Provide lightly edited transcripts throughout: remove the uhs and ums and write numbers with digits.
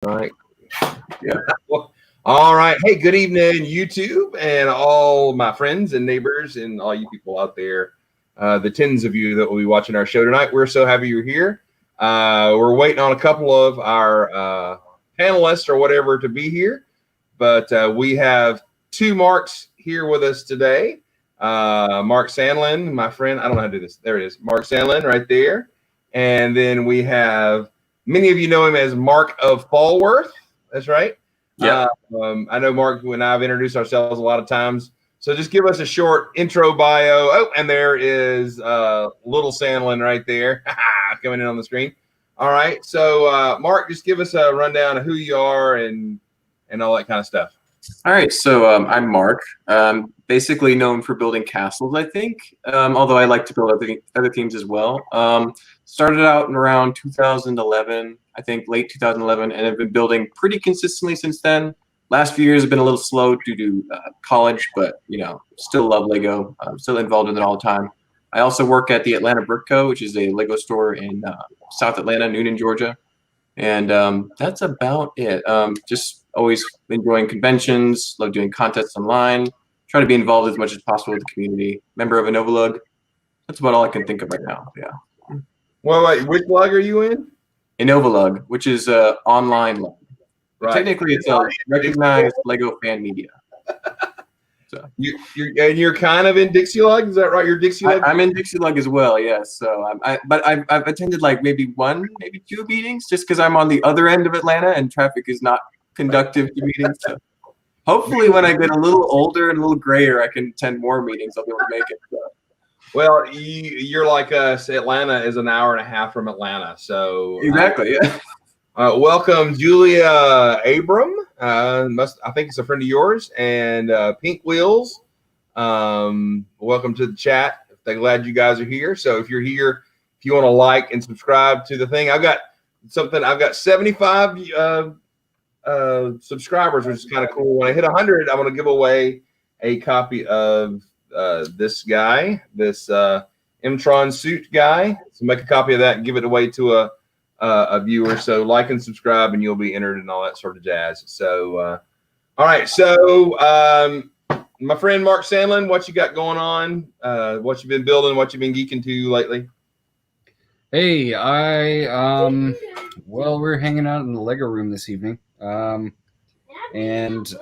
All right. Yeah. Well, all right. Hey, good evening, YouTube, and all my friends and neighbors and all you people out there. The tens of you that will be watching our show tonight. We're so happy you're here. We're waiting on a couple of our panelists or whatever to be here, but we have two Marks here with us today. Mark Sandlin, my friend. I don't know how to do this. There it is. Mark Sandlin right there. And then we have, many of you know him as Mark of FALWORTH. That's right. Yeah. I know Mark and I have introduced ourselves a lot of times. So just give us a short intro bio. Oh, and there is little Sandlin right there coming in on the screen. All right. So Mark, just give us a rundown of who you are and all that kind of stuff. All right. So I'm Mark. Basically known for building castles, I think. Although I like to build other themes as well. Started out in around 2011, I think late 2011, and have been building pretty consistently since then. Last few years have been a little slow due to college, but still love Lego. I'm still involved in it all the time. I also work at the Atlanta Brick Co., which is a Lego store in South Atlanta, Noonan, Georgia. And that's about it. Just always enjoying conventions, love doing contests online, try to be involved as much as possible with the community. Member of Inovalug. That's about all I can think of right now. Yeah. Well, wait, which lug are you in? Inovalug, which is online lug. Right. Technically, it's a recognized Lego fan media. So you're kind of in Dixie Lug, is that right? You're Dixie Lug. I'm in Dixie Lug as well, yes. So but I've attended like maybe two meetings just because I'm on the other end of Atlanta and traffic is not conductive to meetings. So hopefully, when I get a little older and a little grayer, I can attend more meetings. I'll be able to make it. So. Well, you're like us. Atlanta is an hour and a half from Atlanta, so exactly. Yeah. Welcome, Julia Abram. I think it's a friend of yours, and Pink Wheels. Welcome to the chat. They're glad you guys are here. So if you're here, if you want to like and subscribe to the thing, I've got 75 subscribers, which is kind of cool. When I hit 100, I'm going to give away a copy of this guy, this M-Tron suit guy. So make a copy of that and give it away to a viewer. So like and subscribe and you'll be entered and all that sort of jazz. So all right, so my friend Mark Sandlin, what you got going on, what you've been building, what you've been geeking to lately? Hey, well, we're hanging out in the Lego room this evening, and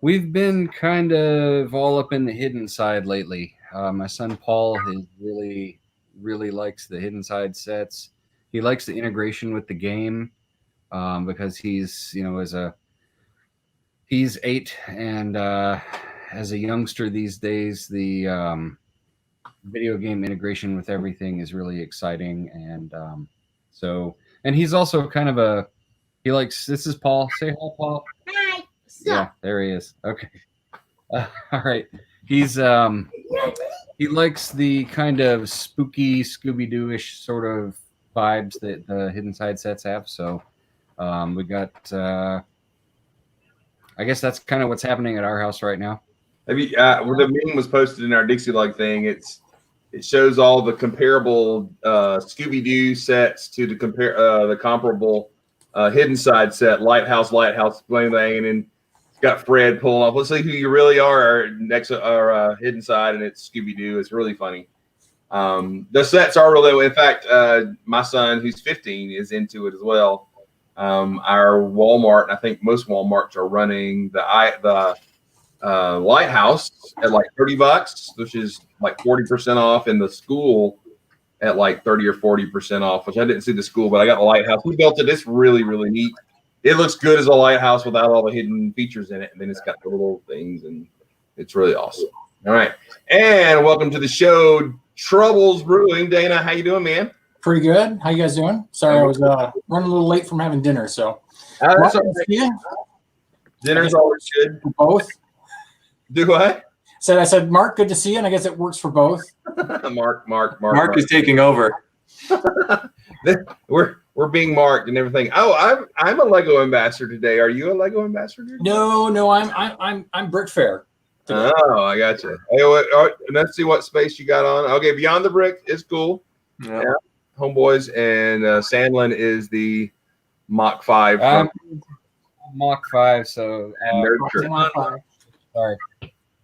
we've been kind of all up in the hidden side lately. My son Paul really likes the hidden side sets. He likes the integration with the game because he's he's 8, and as a youngster these days, the video game integration with everything is really exciting, and and he's also kind of he likes. This is Paul. Say hi, Paul. Hi. Yeah, there he is. Okay. All right. He's he likes the kind of spooky Scooby-Doo-ish sort of vibes that the hidden side sets have. So we got I guess that's kind of what's happening at our house right now. Have you well, the meme was posted in our Dixie Lug thing. It shows all the comparable Scooby-Doo sets to the comparable hidden side set, lighthouse thing, and it's got Fred pulling off. Let's see who you really are next our hidden side, and it's Scooby-Doo. It's really funny. The sets are really, in fact, my son, who's 15, is into it as well. Our Walmart, and I think most Walmarts are running the lighthouse at like $30, which is like 40% off, in the school at like 30 or 40% off, which I didn't see the school, but I got the lighthouse. We built it. It's really, really neat. It looks good as a lighthouse without all the hidden features in it. And then it's got the little things, and it's really awesome. All right. And welcome to the show, Troubles Brewing. Dana, how you doing, man? Pretty good. How you guys doing? Sorry, I was running a little late from having dinner, so. That's all right. Dinner's always good. For both. Do what? I said, Mark, good to see you, and I guess it works for both. Mark is taking over. We're being marked and everything. Oh, I'm a Lego ambassador today. Are you a Lego ambassador today? No, I'm Brick Fair today. Oh, I got you. Hey, let's see what space you got on. Okay, Beyond the Brick is cool. Yeah. Homeboys, and Sandlin is the Mach 5 from Mach 5, so Nerd Shirt. sorry.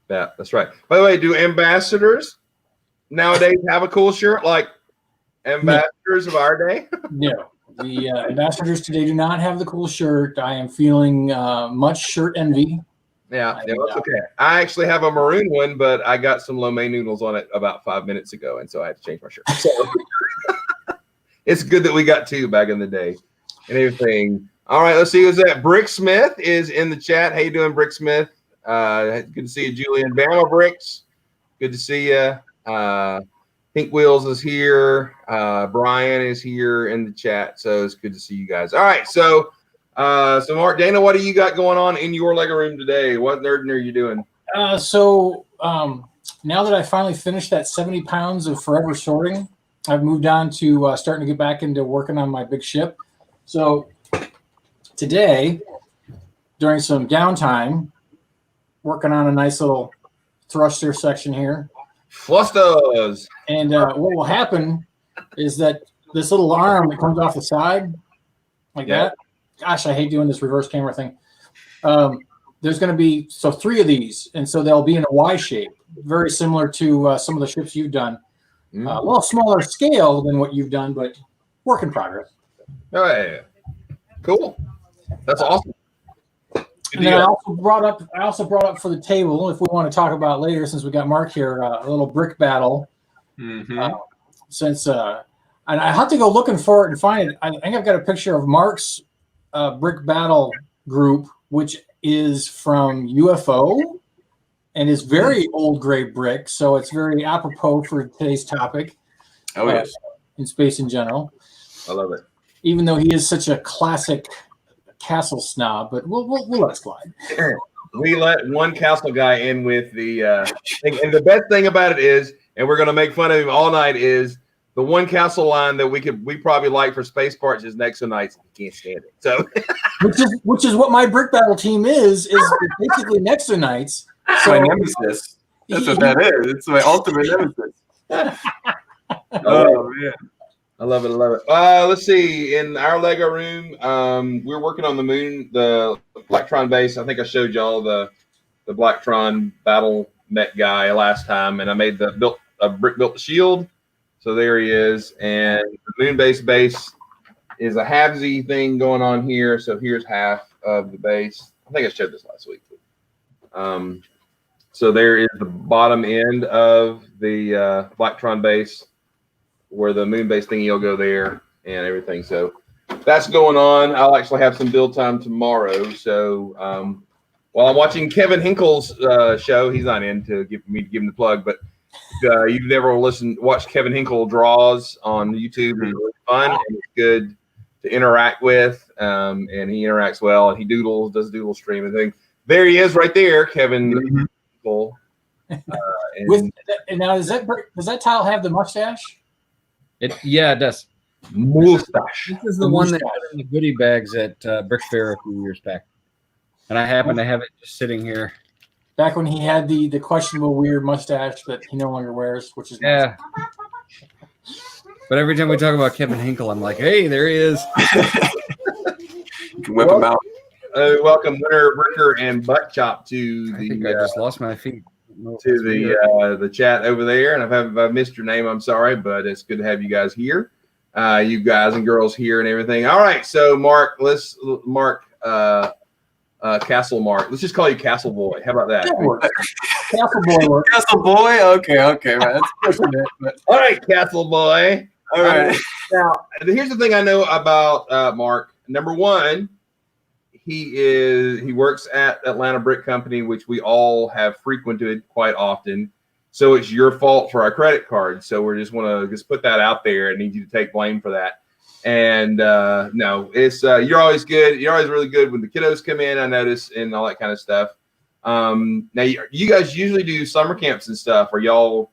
Yeah, that's right. By the way, do ambassadors nowadays have a cool shirt like ambassadors of our day? No, the ambassadors today do not have the cool shirt. I am feeling much shirt envy. Yeah, that's okay. I actually have a maroon one, but I got some lo mein noodles on it about 5 minutes ago, and so I had to change my shirt. So it's good that we got two back in the day and everything. All right, let's see who's that. Brick Smith is in the chat. How you doing, Brick Smith? Good to see you, Julian. Bama Bricks, good to see you. Pink Wheels is here. Brian is here in the chat, so it's good to see you guys. All right, so Mark, Dana, what do you got going on in your Lego room today? What nerding are you doing? So now that I finally finished that 70 pounds of forever sorting, I've moved on to starting to get back into working on my big ship. So today, during some downtime, working on a nice little thruster section here. Thrusters. And what will happen is that this little arm that comes off the side, like that. Gosh, I hate doing this reverse camera thing. There's going to be 3 of these, and so they'll be in a Y shape, very similar to some of the ships you've done. A little smaller scale than what you've done, but work in progress. Oh, yeah. Cool. That's awesome. And then I also brought up for the table, if we want to talk about later, since we got Mark here, a little brick battle. And I have to go looking for it and find it. I think I've got a picture of Mark's brick battle group, which is from UFO and is very old gray brick, so it's very apropos for today's topic. Oh yes, in space in general. I love it. Even though he is such a classic castle snob, but we'll let it slide. We let one castle guy in with the thing. And the best thing about it is, and we're going to make fun of him all night, is the one castle line that we probably like for space parts is Nexo Knights. You can't stand it. So which is what my brick battle team is basically Nexo Knights. So, my nemesis. That's what that is. It's my ultimate nemesis. Oh man. I love it. I love it. Let's see. In our Lego room, we're working on the Blacktron base. I think I showed y'all the Blacktron battle mech guy last time, and I made built the shield. So there he is. And the moon base is a halvesy thing going on here. So here's half of the base. I think I showed this last week. So there is the bottom end of the Blacktron base, where the moon base thingy will go there and everything. So that's going on. I'll actually have some build time tomorrow. So while I'm watching Kevin Hinkle's show, he's not in to give him the plug, but you've never watched Kevin Hinkle draws on YouTube. It's really fun and it's good to interact with. And he interacts well, and he does doodle stream and things. There he is right there, Kevin Hinkle. Now does that tile have the mustache? It does. Mustache. This is the one that got in the goodie bags at Brick Fair a few years back, and I happen to have it just sitting here. Back when he had the questionable weird mustache that he no longer wears, which is nice. But every time we talk about Kevin Hinkle, I'm like, hey, there he is. You can whip him out. Welcome, Winter Bricker and Butt Chop to I think I just lost my feet. To the chat over there, and if I've missed your name, I'm sorry, but it's good to have you guys here, you guys and girls here and everything. All right, so Mark, Castle Mark. Let's just call you Castle Boy. How about that? Castle Boy. Castle Boy. Okay, right. That's pushing it. But... All right, Castle Boy. All right. Now, here's the thing I know about Mark. Number one, he works at Atlanta Brick Company, which we all have frequented quite often. So it's your fault for our credit card. So we just want to put that out there and need you to take blame for that. And no, it's you're always good. You're always really good when the kiddos come in, I notice, and all that kind of stuff. Now you guys usually do summer camps and stuff. Are y'all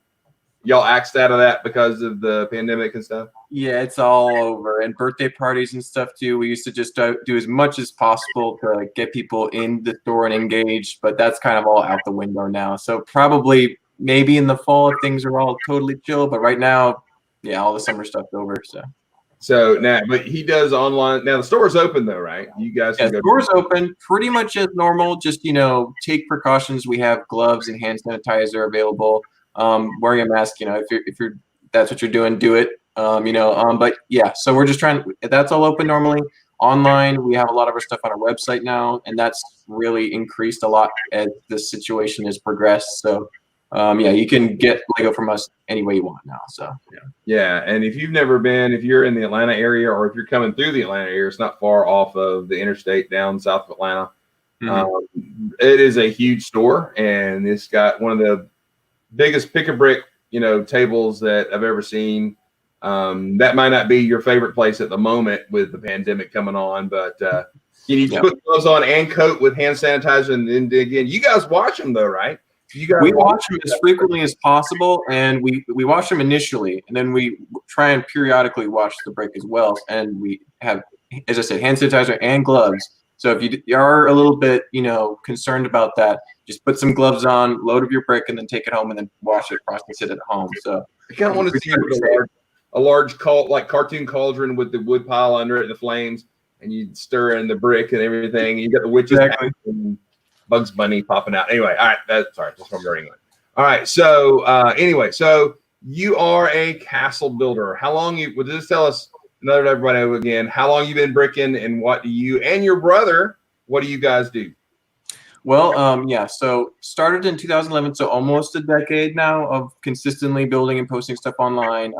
axed out of that because of the pandemic and stuff? Yeah, it's all over. And birthday parties and stuff too. We used to just do as much as possible to get people in the store and engaged, but that's kind of all out the window now. So probably maybe in the fall if things are all totally chill, but right now, yeah, all the summer stuff's over. So now, but he does online. Now the store's open though, right? You guys Yeah, can go. doors open pretty much as normal. Just take precautions. We have gloves and hand sanitizer available. Wearing a mask. If you're that's what you're doing, do it. But yeah, so we're just trying. That's all open normally. Online, we have a lot of our stuff on our website now, and that's really increased a lot as this situation has progressed. So, yeah, you can get Lego from us any way you want now. So, yeah. Yeah, and if you've never been, if you're in the Atlanta area or if you're coming through the Atlanta area, it's not far off of the interstate down south of Atlanta. It is a huge store, and it's got one of the biggest pick-a-brick, tables that I've ever seen. That might not be your favorite place at the moment with the pandemic coming on, but you need to put gloves on and coat with hand sanitizer, and then dig in. You guys watch them though, right? We watch them as frequently as possible, and we watch them initially, and then we try and periodically watch the break as well. And we have, as I said, hand sanitizer and gloves. So if you are a little bit, concerned about that, just put some gloves on, load up your brick, and then take it home, and then wash it, process it at home. So I kind of want to see a large cartoon cauldron with the wood pile under it, and the flames, and you stir in the brick and everything. And you got the witches and Bugs Bunny popping out. Anyway, all right. That's from New England. All right. So anyway, so you are a castle builder. How long would this tell us? Let everybody know again how long you've been bricking, and what do you and your brother? What do you guys do? Well, yeah. So started in 2011, so almost a decade now of consistently building and posting stuff online.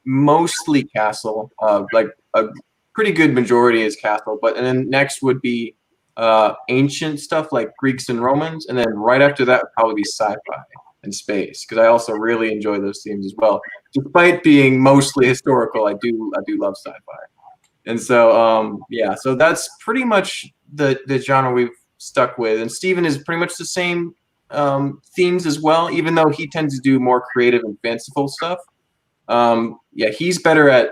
Mostly castle, like a pretty good majority is castle, and then next would be ancient stuff like Greeks and Romans, and then right after that would probably be sci-fi and space, because I also really enjoy those themes as well. Despite being mostly historical, I do love sci-fi, and so yeah, so that's pretty much the genre we've stuck with. And Steven is pretty much the same themes as well, even though he tends to do more creative and fanciful stuff. Yeah, he's better at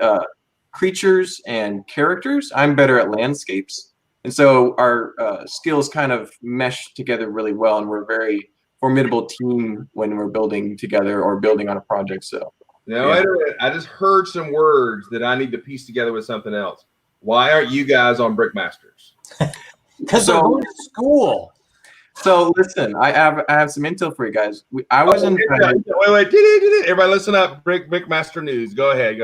creatures and characters. I'm better at landscapes. And so our skills kind of mesh together really well, and we're a very formidable team when we're building together or building on a project. So now, wait a minute. I just heard some words that I need to piece together with something else. Why aren't you guys on Brickmasters? Because they're going to school. So listen, I have some intel for you guys. I was invited. Wait. Everybody listen up. Brickmaster news. Go ahead.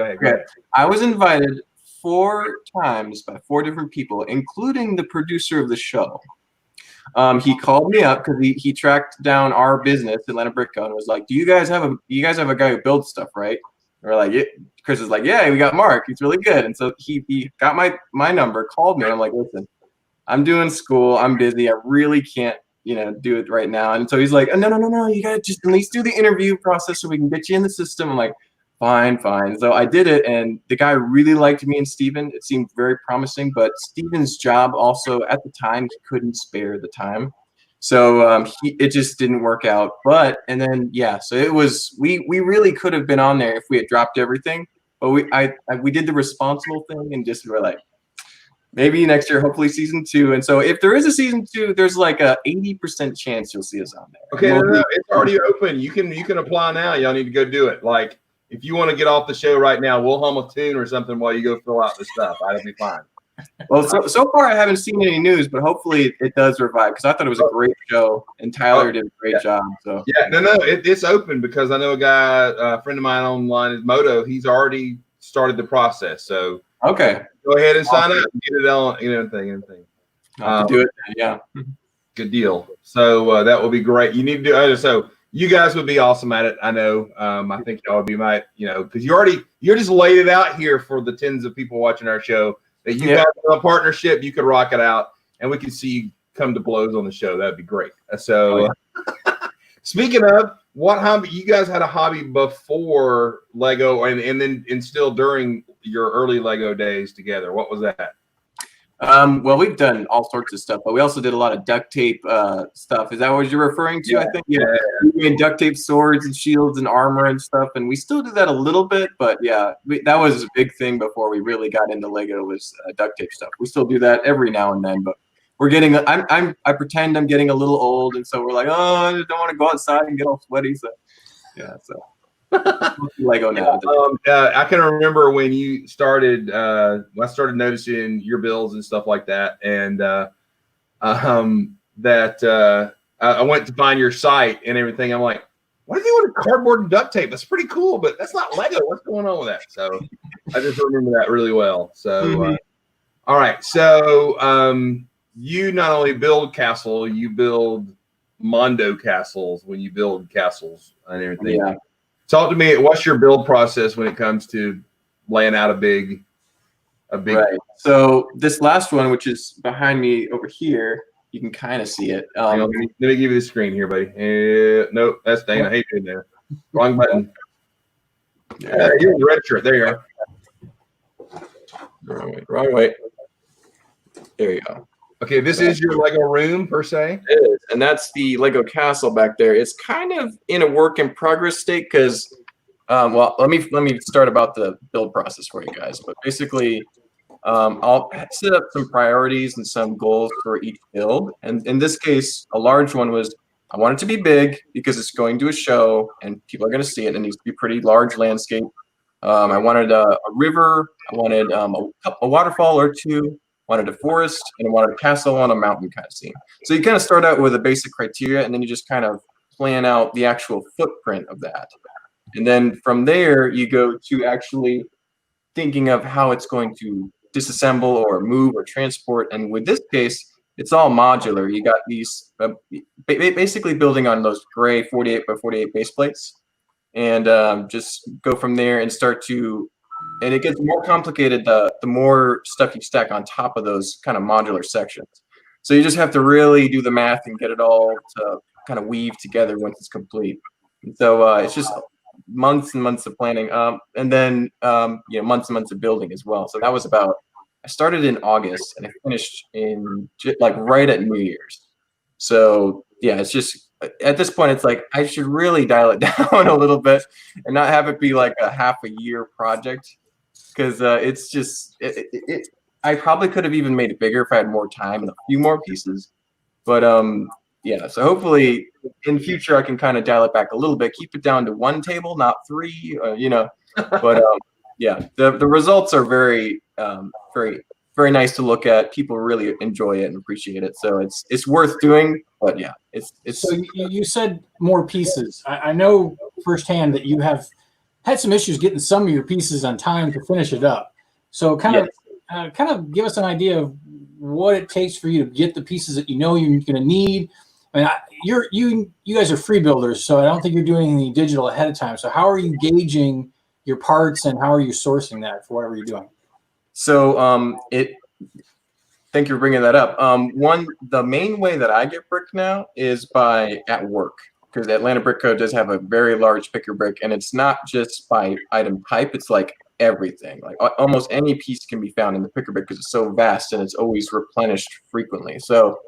I was invited 4 times by 4 different people, including the producer of the show. He called me up because he tracked down our business, Atlanta Brick Co, and was like, "Do you guys have a guy who builds stuff, right?" And we're like, "Yeah." Chris is like, "Yeah, we got Mark. He's really good." And so he got my number, called me, and I'm like, "Listen, I'm doing school. I'm busy. I really can't, do it right now." And so he's like, "No. You gotta just at least do the interview process so we can get you in the system." I'm like, Fine. So I did it, and the guy really liked me and Steven. It seemed very promising, but Steven's job also, at the time, he couldn't spare the time. So it just didn't work out. So it was, we really could have been on there if we had dropped everything, but we did the responsible thing and just were like, maybe next year, hopefully season 2. And so if there is a season 2, there's like a 80% chance you'll see us on there. Okay, no, it's already open. You can apply now. Y'all need to go do it. Like, if you want to get off the show right now, we'll hum a tune or something while you go fill out the stuff. That'll be fine. Well, so far I haven't seen any news, but hopefully it does revive, because I thought it was a great show, and Tyler did a great job. So yeah, it's open, because I know a guy, a friend of mine online is Moto. He's already started the process. So okay, go ahead and sign up and get it on. Anything. I'll do it. Yeah, good deal. So that will be great. You need to do so. You guys would be awesome at it. I know. I think y'all would be because you're just laid it out here for the tens of people watching our show that you guys have a partnership. You could rock it out, and we could see you come to blows on the show. That'd be great. So, speaking of what hobby, you guys had a hobby before Lego, and still during your early Lego days together. What was that? Well, we've done all sorts of stuff, but we also did a lot of duct tape stuff. Is that what you're referring to? Yeah. I think we made duct tape swords and shields and armor and stuff, and we still do that a little bit. But yeah, that was a big thing before we really got into Lego, was duct tape stuff. We still do that every now and then, but we're getting. I pretend I'm getting a little old, and so we're like, oh, I don't want to go outside and get all sweaty. So yeah, so. Lego now. I can remember when you started. When I started noticing your builds and stuff like that, and I went to find your site and everything. I'm like, why do they want cardboard and duct tape? That's pretty cool, but that's not Lego. What's going on with that? So I just remember that really well. So, all right. So you not only build castle, you build Mondo castles when you build castles and everything. Yeah. Talk to me. What's your build process when it comes to laying out a big? Right. So this last one, which is behind me over here, you can kind of see it. Hang on, let me give you the screen here, buddy. Nope, that's Dana. Hey, doing there. Wrong button. You're in the red shirt. There you are. Wrong way. Wrong way. There you go. Okay, this is your Lego room per se. It is, and that's the Lego castle back there. It's kind of in a work in progress state because, well, let me start about the build process for you guys. But basically, I'll set up some priorities and some goals for each build. And in this case, a large one was I want it to be big because it's going to a show and people are going to see it. It needs to be pretty large landscape. I wanted a river. I wanted a waterfall or two. Wanted a forest, and I wanted a castle on a mountain kind of scene. So you kind of start out with a basic criteria, and then you just kind of plan out the actual footprint of that. And then from there, you go to actually thinking of how it's going to disassemble or move or transport. And with this case, it's all modular. You got these basically building on those gray 48 by 48 base plates, and just go from there and start to. And it gets more complicated the more stuff you stack on top of those kind of modular sections. So you just have to really do the math and get it all to kind of weave together once it's complete. And so it's just months and months of planning, and then months and months of building as well. So that was I started in August and I finished in like right at New Year's. So yeah, it's just at this point it's like I should really dial it down a little bit and not have it be like a half a year project, because it's just I probably could have even made it bigger if I had more time and a few more pieces. But yeah, so hopefully in future I can kind of dial it back a little bit, keep it down to one table, not three, but yeah, the results are very very nice to look at. People really enjoy it and appreciate it, so it's worth doing. But yeah, it's. So you said more pieces. I know firsthand that you have had some issues getting some of your pieces on time to finish it up. So kind of give us an idea of what it takes for you to get the pieces that you know you're going to need. I mean, you guys are free builders, so I don't think you're doing any digital ahead of time. So how are you gauging your parts and how are you sourcing that for whatever you're doing? So thank you for bringing that up. The main way that I get brick now is by at work, because Atlanta Brick Co. does have a very large picker brick, and it's not just by item type, it's like everything. Like almost any piece can be found in the picker brick because it's so vast and it's always replenished frequently. So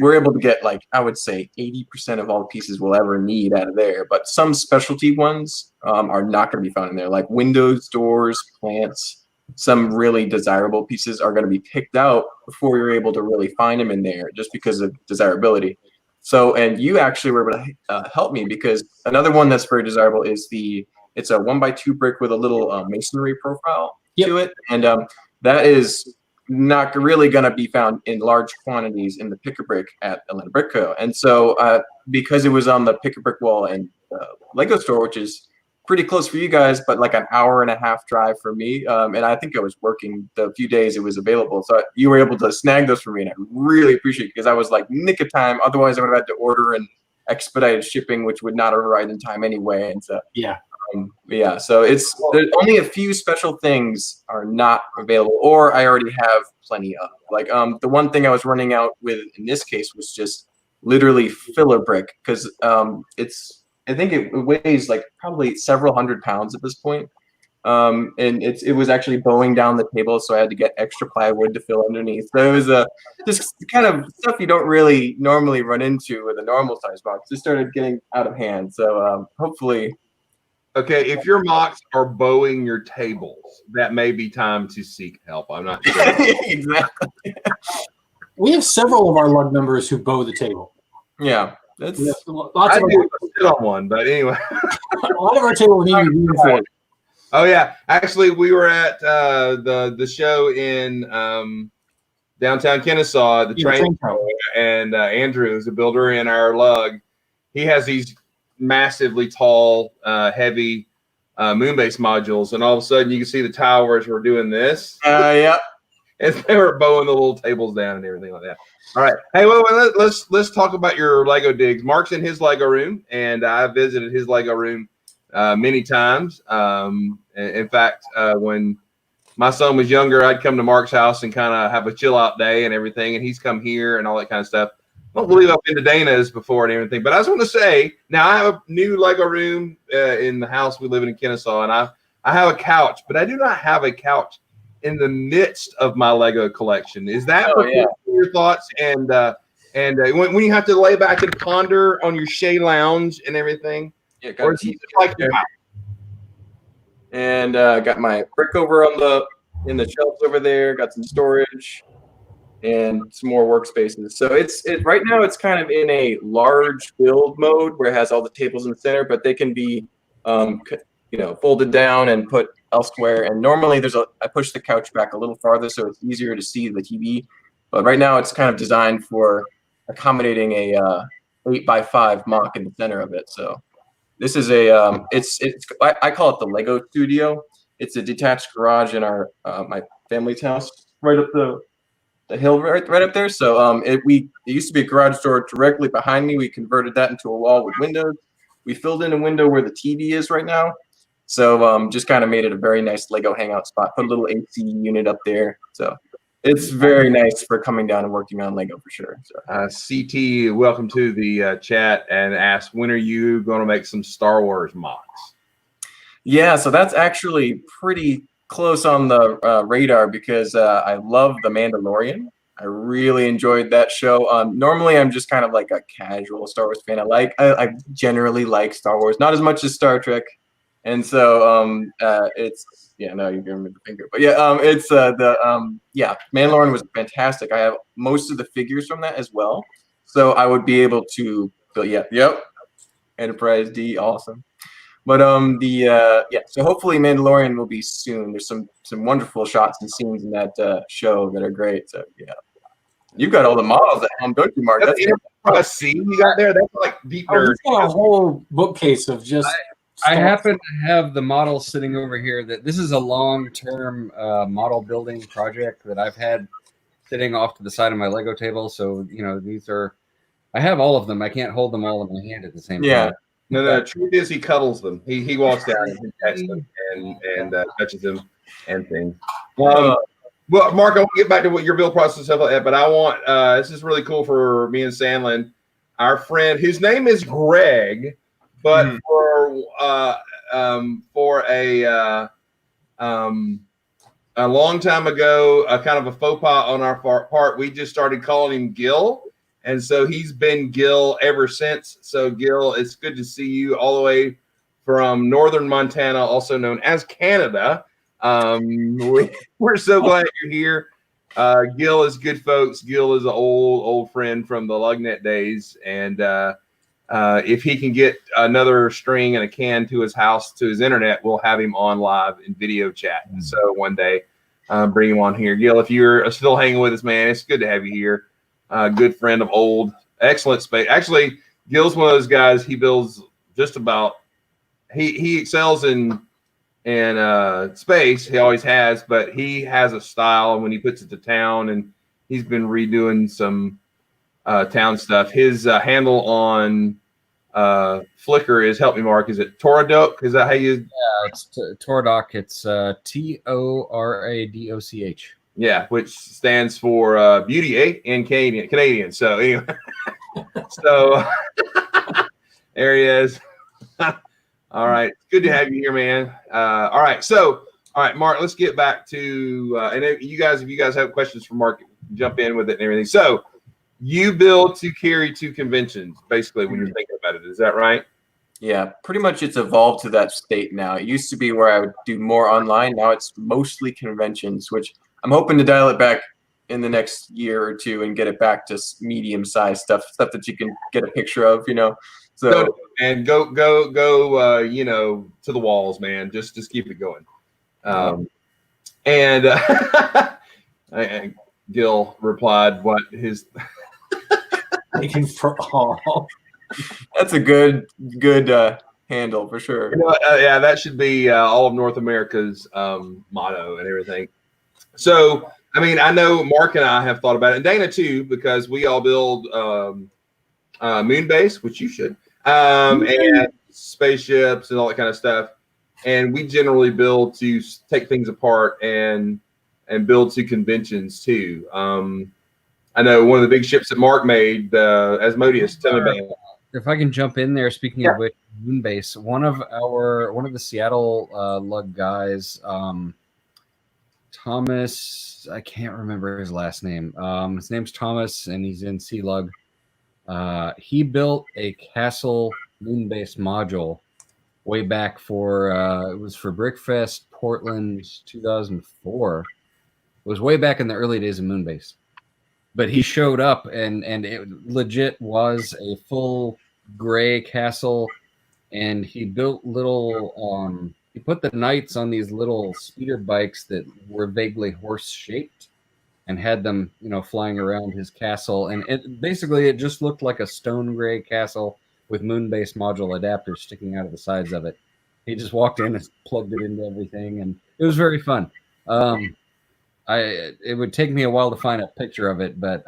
we're able to get, like, I would say 80% of all the pieces we'll ever need out of there, but some specialty ones are not going to be found in there, like windows, doors, plants. Some really desirable pieces are going to be picked out before you're able to really find them in there, just because of desirability. So, and you actually were able to help me, because another one that's very desirable is it's a 1x2 brick with a little masonry profile to it, and that is not really going to be found in large quantities in the picker brick at Atlanta Brick Co. And so, because it was on the picker brick wall and Lego store, which is pretty close for you guys, but like an hour and a half drive for me. And I think I was working the few days it was available. So you were able to snag those for me, and I really appreciate it, because I was like nick of time. Otherwise I would have had to order and expedited shipping, which would not have arrived in time anyway. And so, yeah, so there's only a few special things are not available, or I already have plenty of. Like the one thing I was running out with in this case was just literally filler brick, because I think it weighs like probably several hundred pounds at this point. And it was actually bowing down the table, so I had to get extra plywood to fill underneath. So it was just kind of stuff you don't really normally run into with a normal size box. It started getting out of hand. So hopefully. Okay, if your mocks are bowing your tables, that may be time to seek help. I'm not sure. Exactly. We have several of our lug members who bow the table. Yeah. I do sit on one, but anyway. A lot of our tables need to be reinforced. Oh yeah, actually, we were at the show in downtown Kennesaw, the train show, and Andrew, who's a builder in our lug, he has these massively tall, heavy moon-based modules, and all of a sudden you can see the towers were doing this. Yeah. And they were bowing the little tables down and everything like that. All right. Hey, well, let's talk about your Lego digs. Mark's in his Lego room, and I visited his Lego room many times. In fact, when my son was younger, I'd come to Mark's house and kind of have a chill out day and everything, and he's come here and all that kind of stuff. I don't believe I've been to Dana's before and everything, but I just want to say, now I have a new Lego room in the house we live in Kennesaw, and I have a couch, but I do not have a couch in the midst of my Lego collection. Is that your thoughts? And when you have to lay back and ponder on your Shea Lounge and everything, or is it like and got my brick over in the shelves over there. Got some storage and some more workspaces. So it's right now it's kind of in a large build mode where it has all the tables in the center, but they can be folded down and put elsewhere. And normally I push the couch back a little farther so it's easier to see the TV. But right now it's kind of designed for accommodating a 8x5 mock in the center of it. So this is I call it the Lego studio. It's a detached garage in our my family's house right up the hill right up there. So it used to be a garage door directly behind me. We converted that into a wall with windows. We filled in a window where the TV is right now. So just kind of made it a very nice Lego hangout spot. Put a little AC unit up there. So it's very nice for coming down and working on Lego for sure. So. CT, welcome to the chat, and ask, when are you going to make some Star Wars mocks? Yeah, so that's actually pretty close on the radar because I love The Mandalorian. I really enjoyed that show. Normally, I'm just kind of like a casual Star Wars fan. I generally like Star Wars, not as much as Star Trek. And so it's no, you're giving me the finger, but it's Mandalorian was fantastic. I have most of the figures from that as well, so I would be able to Enterprise D, awesome. But so hopefully Mandalorian will be soon. There's some wonderful shots and scenes in that show that are great. So you've got all the models at home, don't you, Mark? That's the Enterprise C you got there. That's like deep nerd. Got a whole bookcase of just. I happen to have the model sitting over here. This is a long-term model building project that I've had sitting off to the side of my Lego table. So these are. I have all of them. I can't hold them all in my hand at the same time. No. The truth is, he cuddles them. He walks down and he pets them and touches them and things. Well, Mark, I want to get back to what your build process and stuff like that, but I want this is really cool for me and Sandlin. Our friend, whose name is Greg, but for a long time ago, a kind of a faux pas on our part, we just started calling him Gil. And so he's been Gil ever since. So Gil, it's good to see you all the way from northern Montana, also known as Canada. We're so glad you're here. Gil is good folks. Gil is an old friend from the Lugnet days. And if he can get another string and a can to his house, to his internet, we'll have him on live in video chat. Mm-hmm. So one day, bring him on here. Gil, if you're still hanging with us, man, it's good to have you here. Good friend of old, excellent space. Actually, Gil's one of those guys. He builds just about. He excels in space. He always has, but he has a style when he puts it to town, and he's been redoing some town stuff. His handle on Flickr is, help me, Mark. Is it Toradoc? Is that how you? Yeah, it's Toradoc. It's Toradoch. Yeah, which stands for beauty in Canadian. So anyway, so there he is. All right, good to have you here, man. All right, Mark. Let's get back to and if you guys have questions for Mark, jump in with it and everything. So you build to carry to conventions, basically, when you're thinking about it. Is that right? Yeah, pretty much. It's evolved to that state now. It used to be where I would do more online. Now it's mostly conventions, which I'm hoping to dial it back in the next year or two and get it back to medium-sized stuff that you can get a picture of, So and go. You know, to the walls, man. Just keep it going. And Gil replied, "What his." Taking for all. that's a good handle for sure. You know, yeah, that should be all of North America's motto and everything. So, I mean, I know Mark and I have thought about it, and Dana too, because we all build moon base, which you should, and spaceships and all that kind of stuff. And we generally build to take things apart and build to conventions too. I know one of the big ships that Mark made, Asmodeus. Tell me about it. If I can jump in there, speaking of which, Moonbase, one of the Seattle lug guys, Thomas, I can't remember his last name. His name's Thomas, and he's in Sea Lug. He built a Castle Moonbase module way back for it was for Brickfest Portland 2004. It was way back in the early days of Moonbase. But he showed up, and it legit was a full gray castle, and he built little he put the knights on these little speeder bikes that were vaguely horse shaped and had them, you know, flying around his castle, and it just looked like a stone gray castle with Moonbase module adapters sticking out of the sides of it. He just walked in and plugged it into everything, and it was very fun. It would take me a while to find a picture of it, but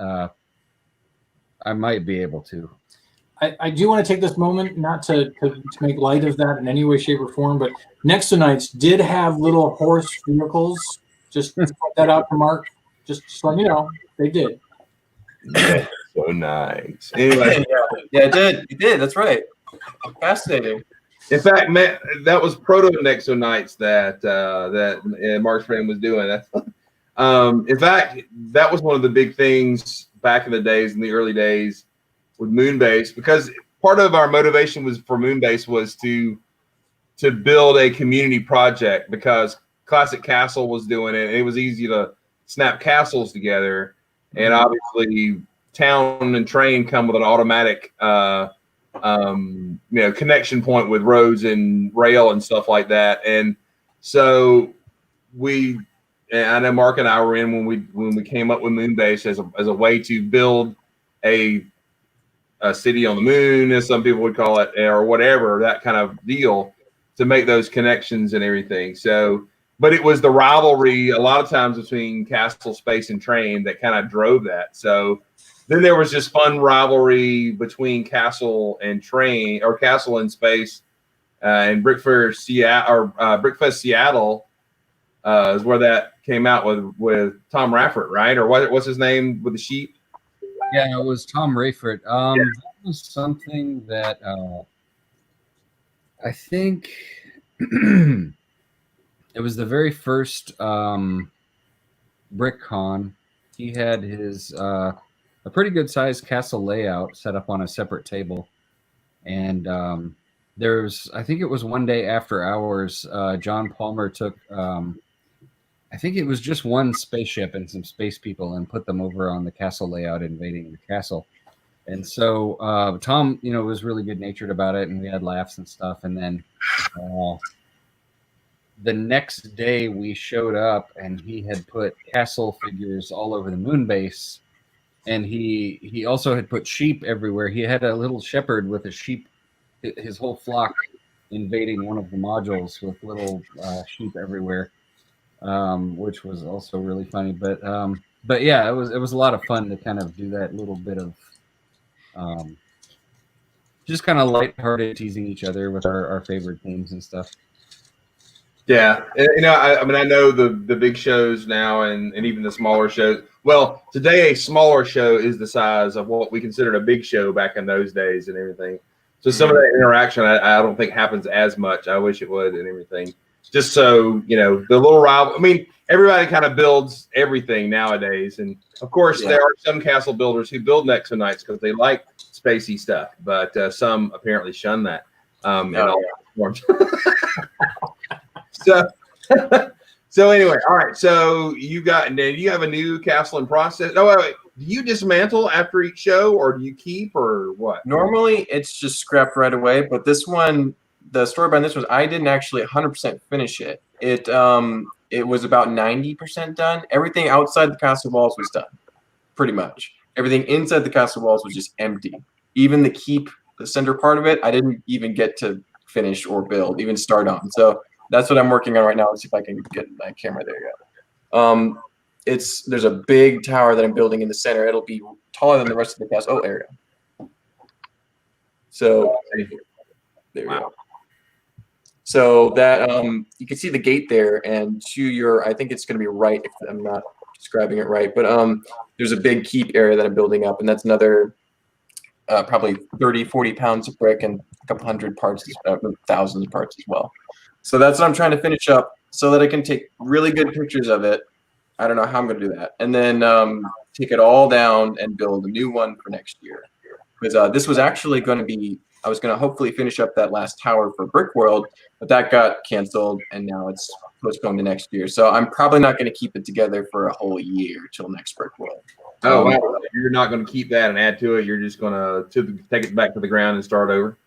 I might be able to. I do want to take this moment not to make light of that in any way, shape, or form, but Next to Nights did have little horse vehicles. Just put that out for Mark. Just let you know, they did. Yeah, so nice. Anyway, yeah, it did. That's right. Fascinating. In fact, man, that was proto Nexo Nights that Mark's friend was doing. That's in fact, that was one of the big things back in the days, in the early days, with Moonbase, because part of our motivation was for Moonbase was to build a community project, because Classic Castle was doing it, and it was easy to snap castles together, and obviously Town and Train come with an automatic connection point with roads and rail and stuff like that. And so I know Mark and I were in when we came up with Moonbase as a way to build a city on the moon, as some people would call it, or whatever, that kind of deal, to make those connections and everything. So, but it was the rivalry a lot of times between Castle, Space, and Train that kind of drove that. So then there was just fun rivalry between Castle and Train, or Castle and Space, and Brickfest Seattle is where that came out with Tom Raffert, right? Or what's his name with the sheep? Yeah, it was Tom Raffert. That was something that I think it was the very first BrickCon. He had his a pretty good sized castle layout set up on a separate table, and I think it was one day after hours, John Palmer took I think it was just one spaceship and some space people and put them over on the castle layout, invading the castle. And so Tom, was really good natured about it, and we had laughs and stuff. And then the next day we showed up, and he had put castle figures all over the moon base, and he also had put sheep everywhere. He had a little shepherd with a sheep, his whole flock, invading one of the modules with little sheep everywhere. Which was also really funny, but yeah, it was a lot of fun to kind of do that little bit of just kind of lighthearted teasing each other with our favorite themes and stuff. Yeah, I mean, I know the big shows now, and even the smaller shows. Well, today a smaller show is the size of what we considered a big show back in those days and everything. So some of that interaction I don't think happens as much. I wish it would and everything. Just so, the little rival. I mean, everybody kind of builds everything nowadays. And, of course, there are some castle builders who build Nexo Knights because they like spacey stuff. But some apparently shun that in all forms. So anyway, all right. So you have a new castle in process. Oh, wait. you dismantle after each show, or do you keep, or what? Normally, it's just scrapped right away. But this one, the story behind this was I didn't actually 100% finish it. It was about 90% done. Everything outside the castle walls was done, pretty much. Everything inside the castle walls was just empty. Even the keep, the center part of it, I didn't even get to finish or build, even start on. So that's what I'm working on right now. Let's see if I can get my camera. There you go. There's a big tower that I'm building in the center. It'll be taller than the rest of the castle area. So there you go. So that you can see the gate there, and to your, I think it's going to be right if I'm not describing it right, but there's a big keep area that I'm building up, and that's another probably 30, 40 pounds of brick and a couple hundred parts, thousands of parts as well. So that's what I'm trying to finish up so that I can take really good pictures of it. I don't know how I'm going to do that. And then take it all down and build a new one for next year. Because this was actually going to be, I was going to hopefully finish up that last tower for Brick World, but that got canceled and now it's postponed to next year. So I'm probably not going to keep it together for a whole year till next Brick World. Oh, wow. You're not going to keep that and add to it. You're just going to take it back to the ground and start over.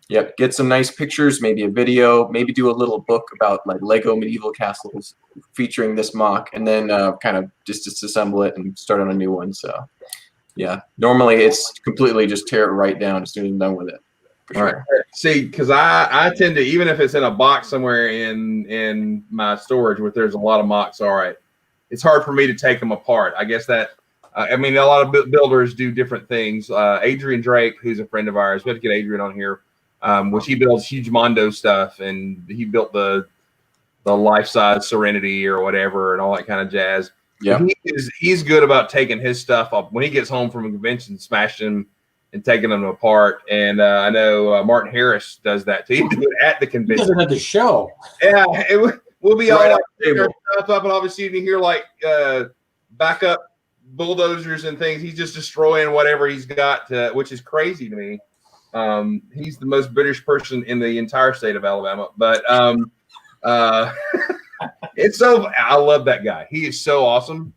Yep. Get some nice pictures, maybe a video, maybe do a little book about like Lego medieval castles featuring this mock, and then kind of just disassemble it and start on a new one. So yeah, normally it's completely just tear it right down as soon as I'm done with it. All right. See, because I tend to, even if it's in a box somewhere in my storage where there's a lot of mocks, all right, it's hard for me to take them apart. I guess that, I mean, a lot of builders do different things. Adrian Drake, who's a friend of ours, we have to get Adrian on here, which he builds huge Mondo stuff, and he built the life-size Serenity or whatever and all that kind of jazz. Yeah, he's good about taking his stuff up when he gets home from a convention, smashing them and taking them apart. And I know Martin Harris does that too. He do it at the convention. He does it at the show. Yeah, we'll be all like stuff up, and obviously you hear like backup bulldozers and things. He's just destroying whatever he's got, which is crazy to me. He's the most British person in the entire state of Alabama, but it's so, I love that guy. He is so awesome.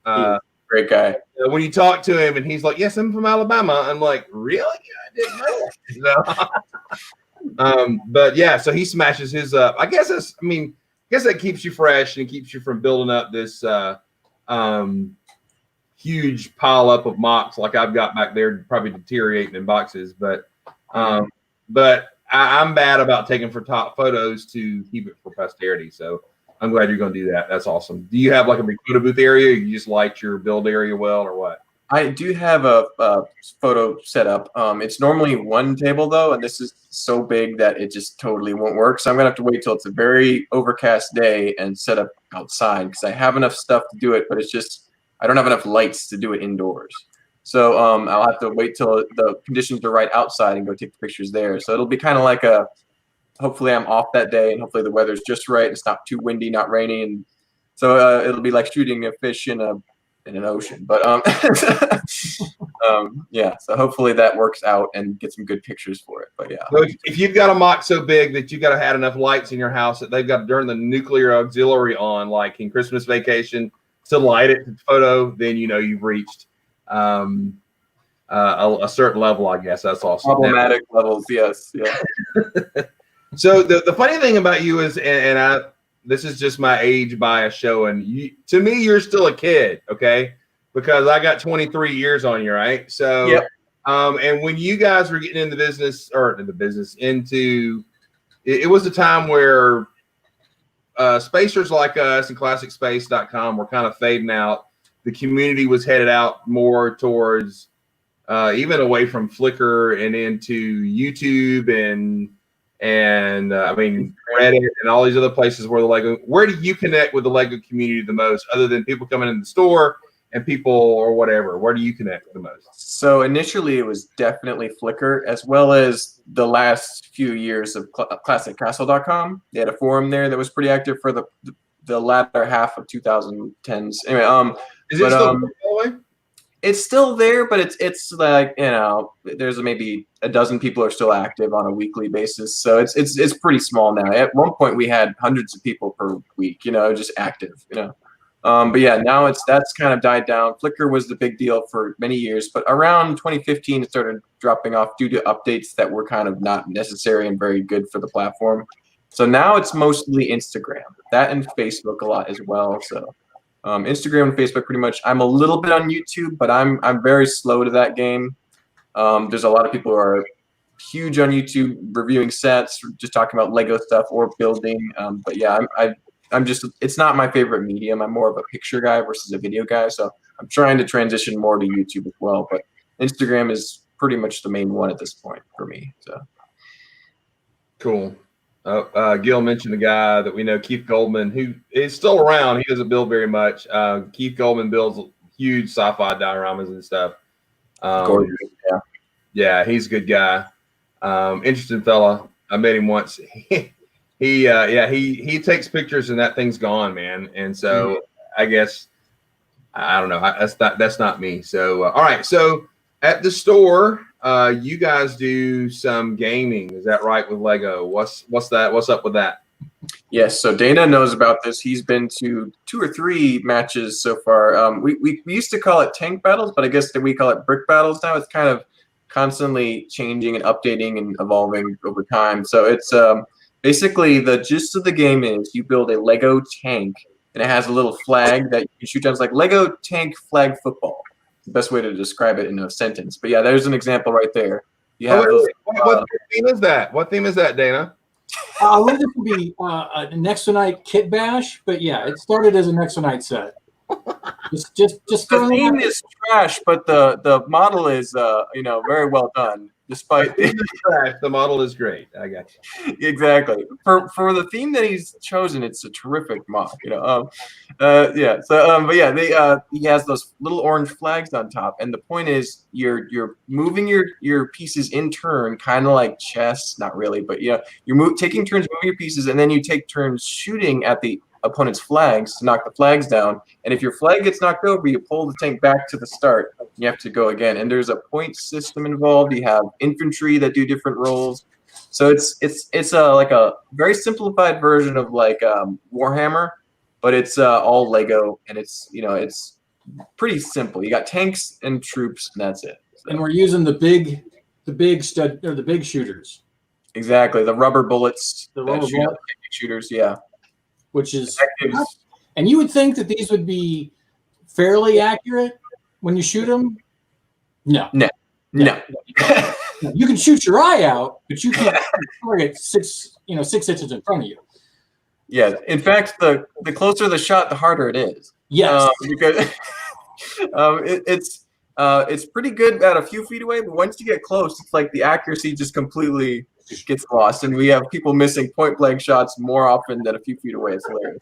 Great guy. When you talk to him and he's like, "Yes, I'm from Alabama," I'm like, "Really? I didn't know that." But yeah, so he smashes his up. I guess that keeps you fresh and keeps you from building up this huge pile up of mocks like I've got back there, probably deteriorating in boxes. But I'm bad about taking for top photos to keep it for posterity. So I'm glad you're going to do that. That's awesome. Do you have like a big photo booth area? Or you just light your build area well, or what? I do have a photo set up. It's normally one table though, and this is so big that it just totally won't work. So I'm gonna have to wait till it's a very overcast day and set up outside because I have enough stuff to do it, but it's just I don't have enough lights to do it indoors. So I'll have to wait till the conditions are right outside and go take the pictures there. So it'll be kind of like hopefully I'm off that day and hopefully the weather's just right. It's not too windy, not rainy, and so it'll be like shooting a fish in an ocean. But yeah. So hopefully that works out and get some good pictures for it. But yeah. So if you've got a mock so big that you got to have enough lights in your house that they've got to turn the nuclear auxiliary on, like in Christmas Vacation, to light it to photo, then you know you've reached a certain level. I guess that's awesome. Problematic levels, yes. Yeah. So the funny thing about you is, and this is just my age bias showing, to me, you're still a kid, okay? Because I got 23 years on you, right? So, yep. And when you guys were getting into business, it was a time where spacers like us and ClassicSpace.com were kind of fading out. The community was headed out more towards even away from Flickr and into YouTube and I mean Reddit and all these other places where where do you connect with the Lego community the most, other than people coming in the store and people or whatever? Where do you connect the most? So initially it was definitely Flickr, as well as the last few years of ClassicCastle.com. They had a forum there that was pretty active for the latter half of 2010s. Anyway, is it still by the way? It's still there, but it's like, you know, there's maybe a dozen people are still active on a weekly basis. So it's pretty small now. At one point we had hundreds of people per week, you know, just active, you know. But yeah, now that's kind of died down. Flickr was the big deal for many years, but around 2015 it started dropping off due to updates that were kind of not necessary and very good for the platform. So now it's mostly Instagram, that and Facebook a lot as well. So Instagram and Facebook pretty much. I'm a little bit on YouTube, but I'm very slow to that game. There's a lot of people who are huge on YouTube reviewing sets, just talking about Lego stuff or building. But yeah, I'm just, it's not my favorite medium. I'm more of a picture guy versus a video guy. So I'm trying to transition more to YouTube as well. But Instagram is pretty much the main one at this point for me. So Cool. Gil mentioned the guy that we know, Keith Goldman, who is still around. He doesn't build very much. Keith Goldman builds huge sci-fi dioramas and stuff. gorgeous. Yeah. Yeah, he's a good guy. Interesting fella. I met him once. He takes pictures and that thing's gone, man. And so I guess I don't know. That's not me. So all right. So at the store, you guys do some gaming. Is that right with Lego? What's that? What's up with that? Yes, so Dana knows about this. He's been to 2 or 3 matches so far. We used to call it tank battles, but I guess that we call it brick battles now. It's kind of constantly changing and updating and evolving over time. So it's basically the gist of the game is you build a Lego tank, and it has a little flag that you can shoot down. It's like Lego tank flag football. It's the best way to describe it in a sentence. But yeah, there's an example right there. You have What theme is that? What theme is that, Dana? I wanted it to be a Next Night Kit Bash, but yeah, it started as a Next Night set. Just the theme is trash, but the model is very well done. Despite the model is great. I got you. Exactly for the theme that he's chosen, it's a terrific mod. Yeah. So but yeah, he has those little orange flags on top, and the point is you're moving your pieces in turn, kind of like chess, not really, but yeah, you're taking turns moving your pieces, and then you take turns shooting at the opponent's flags to knock the flags down. And if your flag gets knocked over, you pull the tank back to the start. You have to go again. And there's a point system involved. You have infantry that do different roles. So it's like a very simplified version of like Warhammer, but it's all Lego, and it's pretty simple. You got tanks and troops, and that's it. So. And we're using the big shooters. Exactly, the rubber bullets. The rubber bullet shooters, yeah. Which is, and you would think that these would be fairly accurate when you shoot them. No. You can shoot your eye out, but you can't target 6 inches in front of you. Yeah. In fact, the closer the shot, the harder it is. Yes. Because it's pretty good at a few feet away, but once you get close, it's like the accuracy just completely gets lost, and we have people missing point blank shots more often than a few feet away. It's hilarious.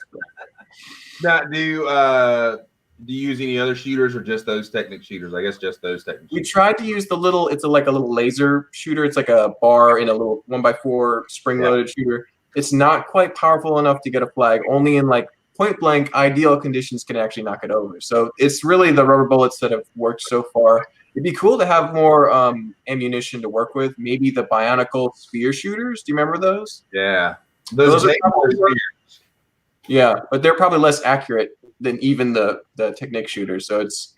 Now, do you use any other shooters or just those Technic shooters? I guess just those Technic. We tried to use the little. It's like a little laser shooter. It's like a bar in a little 1x4 spring-loaded shooter. It's not quite powerful enough to get a flag. Only in like point blank ideal conditions can actually knock it over. So it's really the rubber bullets that have worked so far. It'd be cool to have more ammunition to work with. Maybe the Bionicle sphere shooters. Do you remember those? Yeah. Those are probably, yeah, but they're probably less accurate than even the Technic shooters. So it's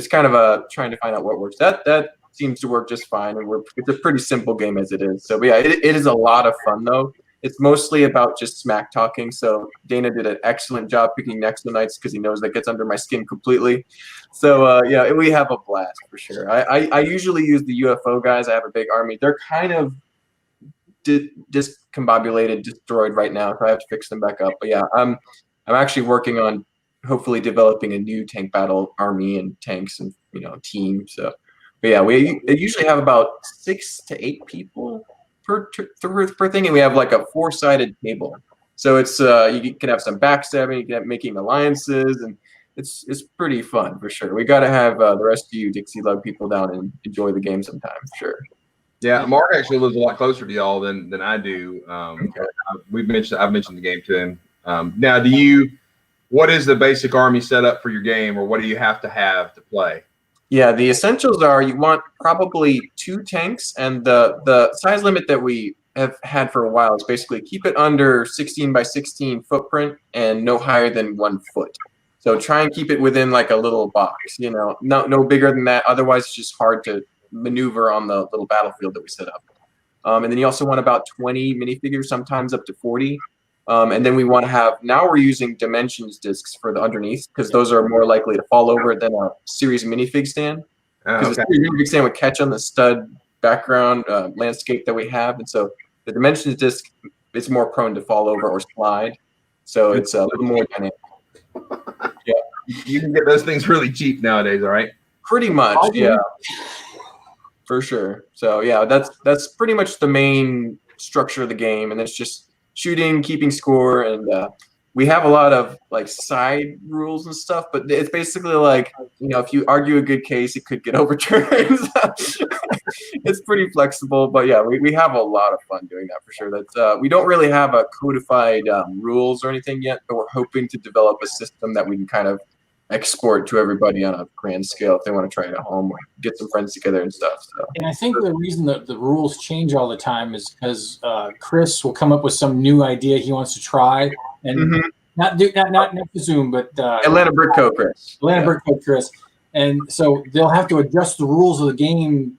kind of trying to find out what works. That seems to work just fine, and it's a pretty simple game as it is. So but yeah, it is a lot of fun though. It's mostly about just smack talking. So Dana did an excellent job picking Next Nights because he knows that gets under my skin completely. So yeah, we have a blast for sure. I usually use the UFO guys. I have a big army. They're kind of discombobulated, destroyed right now, so I have to fix them back up. But yeah, I'm actually working on hopefully developing a new tank battle army and tanks and team. So, but yeah, we usually have about 6 to 8 people per thing, and we have like a 4-sided table. So it's you can have some backstabbing, you can have making alliances, and it's pretty fun for sure. We got to have the rest of you Dixie Lug people down and enjoy the game sometime for sure. Yeah, Mark actually lives a lot closer to y'all than I do. I've mentioned the game to him. Now, what is the basic army setup for your game, or what do you have to play? Yeah, the essentials are you want probably 2 tanks, and the size limit that we have had for a while is basically keep it under 16 by 16 footprint and no higher than 1 foot. So try and keep it within like a little box, no bigger than that. Otherwise, it's just hard to maneuver on the little battlefield that we set up. And then you also want about 20 minifigures, sometimes up to 40. And then we want to have, now we're using dimensions discs for the underneath because those are more likely to fall over than a series minifig stand. Because the series minifig stand would catch on the stud background landscape that we have. And so the dimensions disc is more prone to fall over or slide. So it's a little more dynamic. Yeah. You can get those things really cheap nowadays, all right? Pretty much, yeah. For sure. So yeah, that's pretty much the main structure of the game, and it's just shooting, keeping score, and we have a lot of like side rules and stuff. But it's basically like if you argue a good case, it could get overturned. It's pretty flexible, but yeah, we have a lot of fun doing that for sure. That's we don't really have a codified rules or anything yet, but we're hoping to develop a system that we can kind of export to everybody on a grand scale if they want to try it at home or get some friends together and stuff. So. And I think the reason that the rules change all the time is because Chris will come up with some new idea he wants to try, and not the Zoom, but Atlanta Brick Co. Chris. Atlanta Brick Co. Chris, and so they'll have to adjust the rules of the game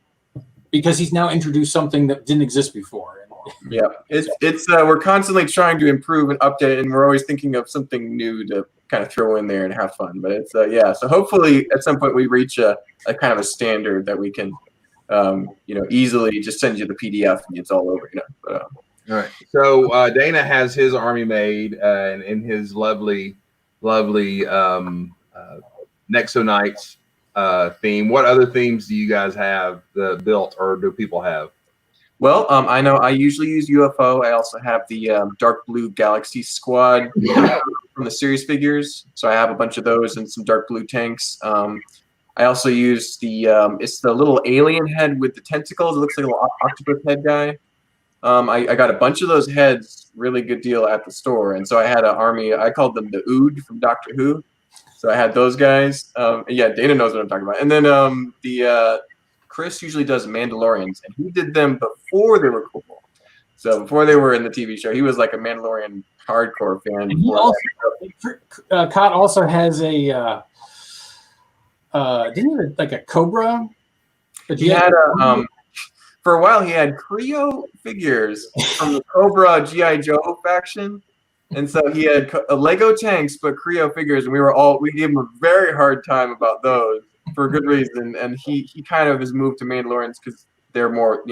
because he's now introduced something that didn't exist before. Yeah, it's we're constantly trying to improve and update it, and we're always thinking of something new to kind of throw in there and have fun. But it's yeah, so hopefully at some point we reach a kind of a standard that we can easily just send you the PDF and it's all over. But, all right. So Dana has his army made in his lovely Nexo Knights theme. What other themes do you guys have built, or do people have? Well, I know I usually use UFO. I also have the Dark Blue Galaxy Squad from the series figures. So I have a bunch of those and some dark blue tanks. I also use it's the little alien head with the tentacles. It looks like a little octopus head guy. I got a bunch of those heads, really good deal at the store. And so I had an army. I called them the Ood from Doctor Who. So I had those guys. Yeah, Dana knows what I'm talking about. And then Chris usually does Mandalorians, and he did them before they were cool. So before they were in the TV show, he was like a Mandalorian hardcore fan. And he also, Cott also has a didn't he have like a Cobra? But he had a for a while he had Creo figures from the Cobra G.I. Joe faction. And so he had Lego tanks, but Creo figures, and we gave him a very hard time about those for a good reason. And he kind of has moved to Mandalorians because they're more,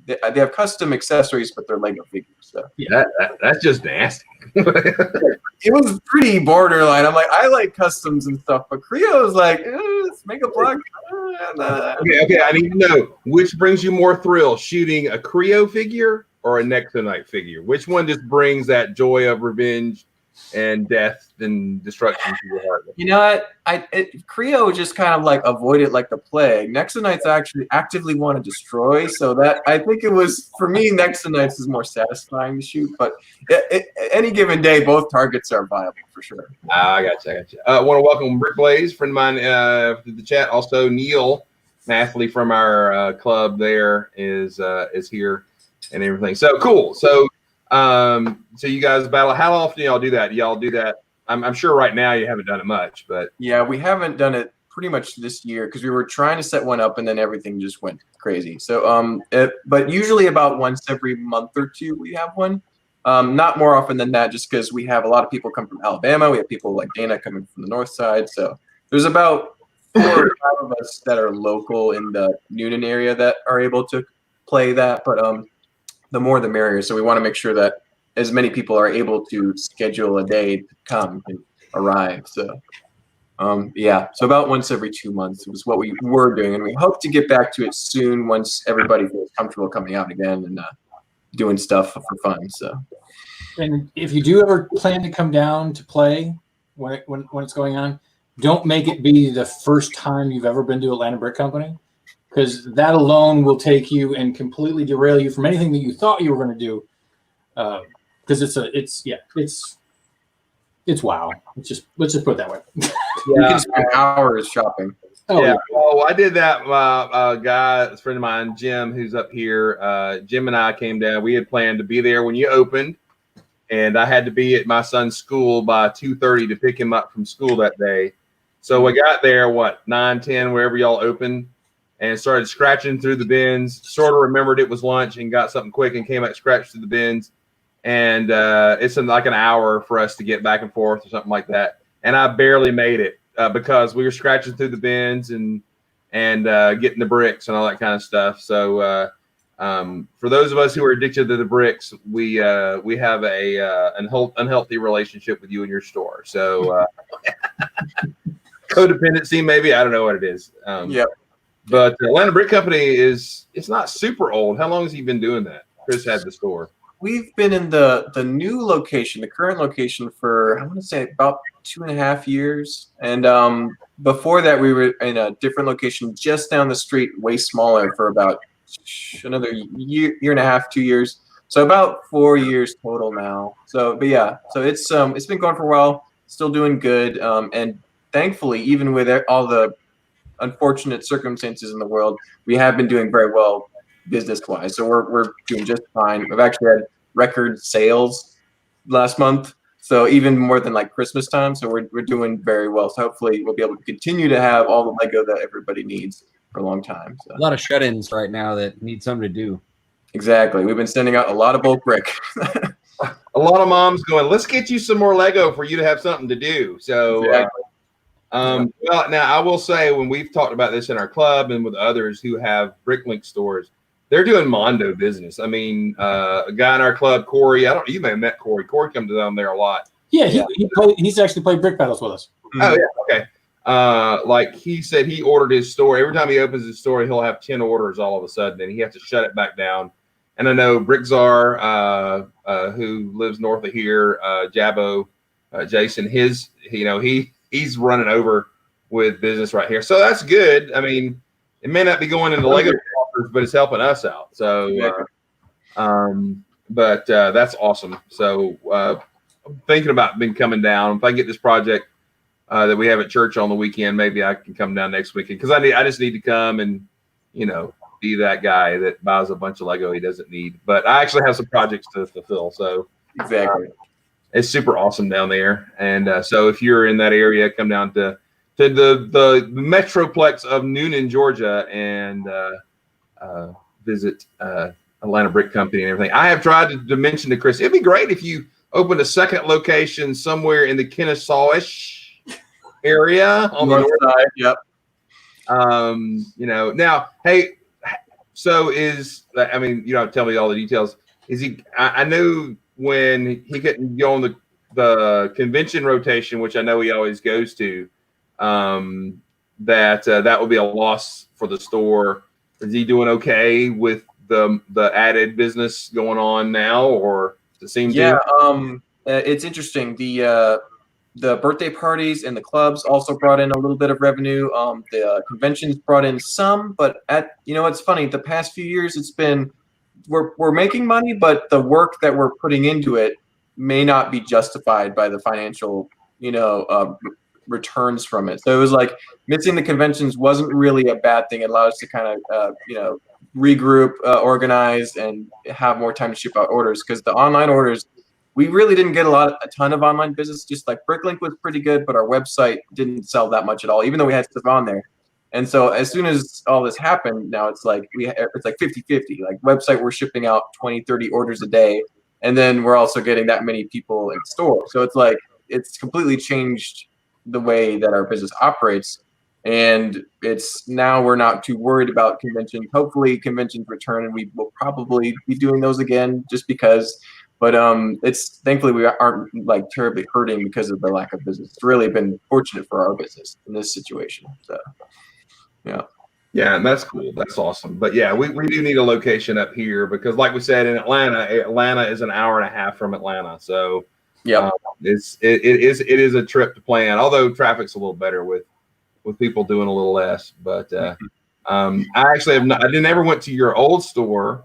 they have custom accessories, but they're Lego figures. So yeah, that's just nasty. It was pretty borderline. I'm like, I like customs and stuff, but Creo is like, let's make a block. Okay. I need to know which brings you more thrill, shooting a Creo figure or a Nexo Knight figure? Which one just brings that joy of revenge and death and destruction to your heart? You know what? Creo just kind of like avoided like the plague. Nexo Knights actually actively want to destroy, so that I think it was for me. Nexo Knights is more satisfying to shoot, but any given day, both targets are viable for sure. I got you. I want to welcome Rick Blaze, friend of mine, to the chat. Also, Neil Mathley from our club there is here and everything. So cool. So you guys battle. How often do y'all do that? Y'all do that? I'm sure right now you haven't done it much, but yeah, we haven't done it pretty much this year because we were trying to set one up and then everything just went crazy. So but usually about once every month or two we have one. Not more often than that, just because we have a lot of people come from Alabama. We have people like Dana coming from the north side. So there's about 4 or 5 of us that are local in the Noonan area that are able to play that. But the more the merrier. So we want to make sure that as many people are able to schedule a day to come and arrive. So yeah, so about once every 2 months was what we were doing, and we hope to get back to it soon once everybody feels comfortable coming out again and doing stuff for fun. So, and if you do ever plan to come down to play when it's going on, don't make it be the first time you've ever been to Atlanta Brick Company, because that alone will take you and completely derail you from anything that you thought you were going to do. Because it's wow. Let's just put it that way. You can spend hours shopping. Oh, yeah. Oh, I did that. Guy, a friend of mine, Jim, who's up here. Jim and I came down. We had planned to be there when you opened, and I had to be at my son's school by 2:30 to pick him up from school that day. So we got there, 9, 10, wherever y'all opened, and started scratching through the bins. Sort of remembered it was lunch and got something quick and came out, scratched through the bins. And it's like an hour for us to get back and forth or something like that. And I barely made it because we were scratching through the bins and getting the bricks and all that kind of stuff. So for those of us who are addicted to the bricks, we have an unhealthy relationship with you and your store. So codependency, maybe, I don't know what it is. But Atlanta Brick Company it's not super old. How long has he been doing that? Chris had the store. We've been in the new location, the current location, for I want to say about 2.5 years. And before that, we were in a different location just down the street, way smaller, for about another year and a half, 2 years. So about 4 years total now. So, but yeah, so it's been going for a while, still doing good. And thankfully, even with all the unfortunate circumstances in the world, we have been doing very well business-wise. So we're doing just fine. We've actually had record sales last month, so even more than like Christmas time. So we're doing very well. So hopefully we'll be able to continue to have all the Lego that everybody needs for a long time. So. A lot of shut-ins right now that need something to do. Exactly. We've been sending out a lot of bulk brick. A lot of moms going, let's get you some more Lego for you to have something to do. So Exactly. well, now I will say, when we've talked about this in our club and with others who have Bricklink stores, they're doing Mondo business. I mean, a guy in our club, Corey, you may have met Corey. Corey comes down there a lot. Yeah, he's actually played brick battles with us. Oh yeah, okay. Like he said, he ordered his store. Every time he opens his store, he'll have 10 orders all of a sudden, and he has to shut it back down. And I know Brickzar, who lives north of here, Jabbo, Jason, he's running over with business right here. So that's good. I mean, it may not be going into Lego offers, but it's helping us out. So, but that's awesome. So I'm thinking about coming down. If I can get this project that we have at church on the weekend, maybe I can come down next weekend, because I just need to come and, be that guy that buys a bunch of Lego he doesn't need. But I actually have some projects to fulfill. So exactly. It's super awesome down there. And so if you're in that area, come down to the metroplex of Noonan, Georgia, and visit Atlanta Brick Company and everything. I have tried to mention to Chris, it'd be great if you opened a second location somewhere in the Kennesaw-ish area on the north side. Yep. Now, hey, so tell me all the details. Is he? I knew when he couldn't go on the convention rotation, which I know he always goes to, that would be a loss for the store. Is he doing okay with the added business going on now, or does it seem? Yeah, it's interesting. The birthday parties and the clubs also brought in a little bit of revenue. The conventions brought in some, but it's funny. The past few years, it's been we're making money, but the work that we're putting into it may not be justified by the financial returns from it. So it was like missing the conventions wasn't really a bad thing. It allowed us to kind of regroup, organize, and have more time to ship out orders, because the online orders, we really didn't get a ton of online business. Just like Bricklink was pretty good, but our website didn't sell that much at all, even though we had stuff on there. And so as soon as all this happened, now it's like 50-50. Like website, we're shipping out 20, 30 orders a day, and then we're also getting that many people in store. So it's like it's completely changed the way that our business operates. And now we're not too worried about conventions. Hopefully conventions return, and we will probably be doing those again just because. But it's thankfully we aren't like terribly hurting because of the lack of business. It's really been fortunate for our business in this situation. So yeah. Yeah, and that's cool. That's awesome. But yeah, we do need a location up here, because like we said, in Atlanta is an hour and a half from Atlanta. So yeah, it is a trip to plan, although traffic's a little better with people doing a little less. But I actually I never went to your old store.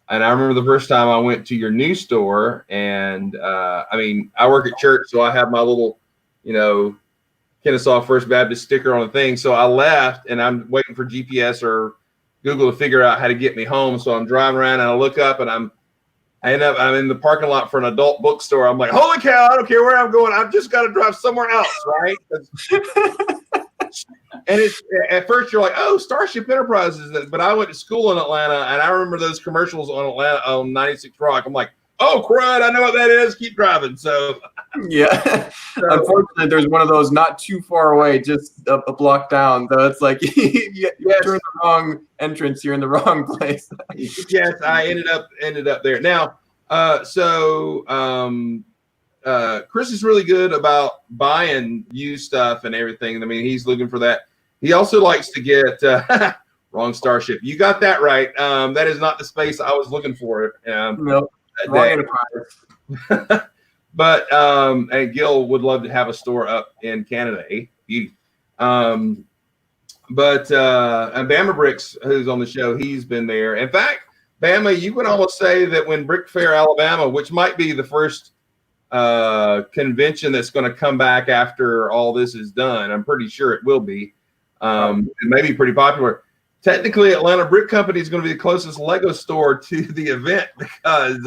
And I remember the first time I went to your new store, and I work at church, so I have my little, Kennesaw First Baptist sticker on the thing. So I left, and I'm waiting for GPS or Google to figure out how to get me home. So I'm driving around, and I look up, and I'm I'm in the parking lot for an adult bookstore. I'm like, holy cow, I don't care where I'm going. I've just got to drive somewhere else, right? And it's at first you're like, oh, Starship Enterprises. But I went to school in Atlanta, and I remember those commercials on Atlanta on 96 Rock. I'm like, oh, crud, I know what that is. Keep driving. So yeah. Unfortunately, there's one of those not too far away, just a block down. So it's like you turn the wrong entrance, you're in the wrong place. Yes, I ended up there. Now, Chris is really good about buying used stuff and everything. I mean, he's looking for that. He also likes to get wrong Starship. You got that right. That is not the space I was looking for. Nope. Wrong Enterprise. But and Gil would love to have a store up in Canada. Beauty. And Bama Bricks, who's on the show, he's been there. In fact, Bama, you can almost say that when Brick Fair Alabama, which might be the first convention that's going to come back after all this is done, I'm pretty sure it will be. It may be pretty popular. Technically, Atlanta Brick Company is going to be the closest Lego store to the event because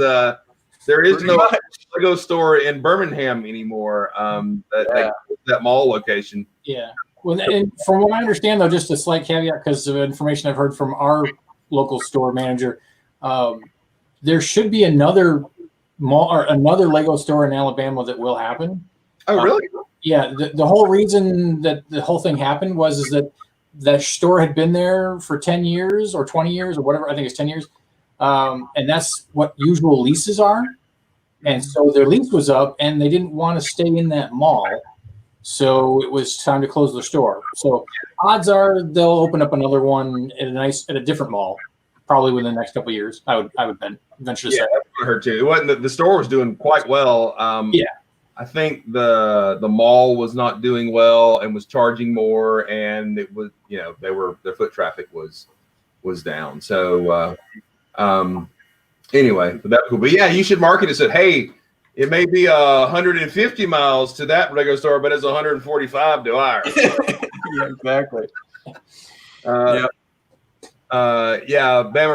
there is no Lego store in Birmingham anymore. That mall location. Yeah. Well, and from what I understand, though, just a slight caveat because of information I've heard from our local store manager, there should be another mall or another Lego store in Alabama that will happen. Oh, really? Yeah. The whole reason that the whole thing happened was that store had been there for 10 years or 20 years or whatever. I think it's 10 years. And that's what usual leases are. And so their lease was up and they didn't want to stay in that mall. So it was time to close their store. So odds are they'll open up another one at a different mall, probably within the next couple of years. I would venture to say. That's what I heard too. It wasn't the store was doing quite well. Yeah. I think the mall was not doing well and was charging more, and it was their foot traffic was down. So anyway, but that's cool. But yeah, you should market it. Said, hey, it may be 150 miles to that Lego store, but it's 145 to ours. Yeah, exactly. Bama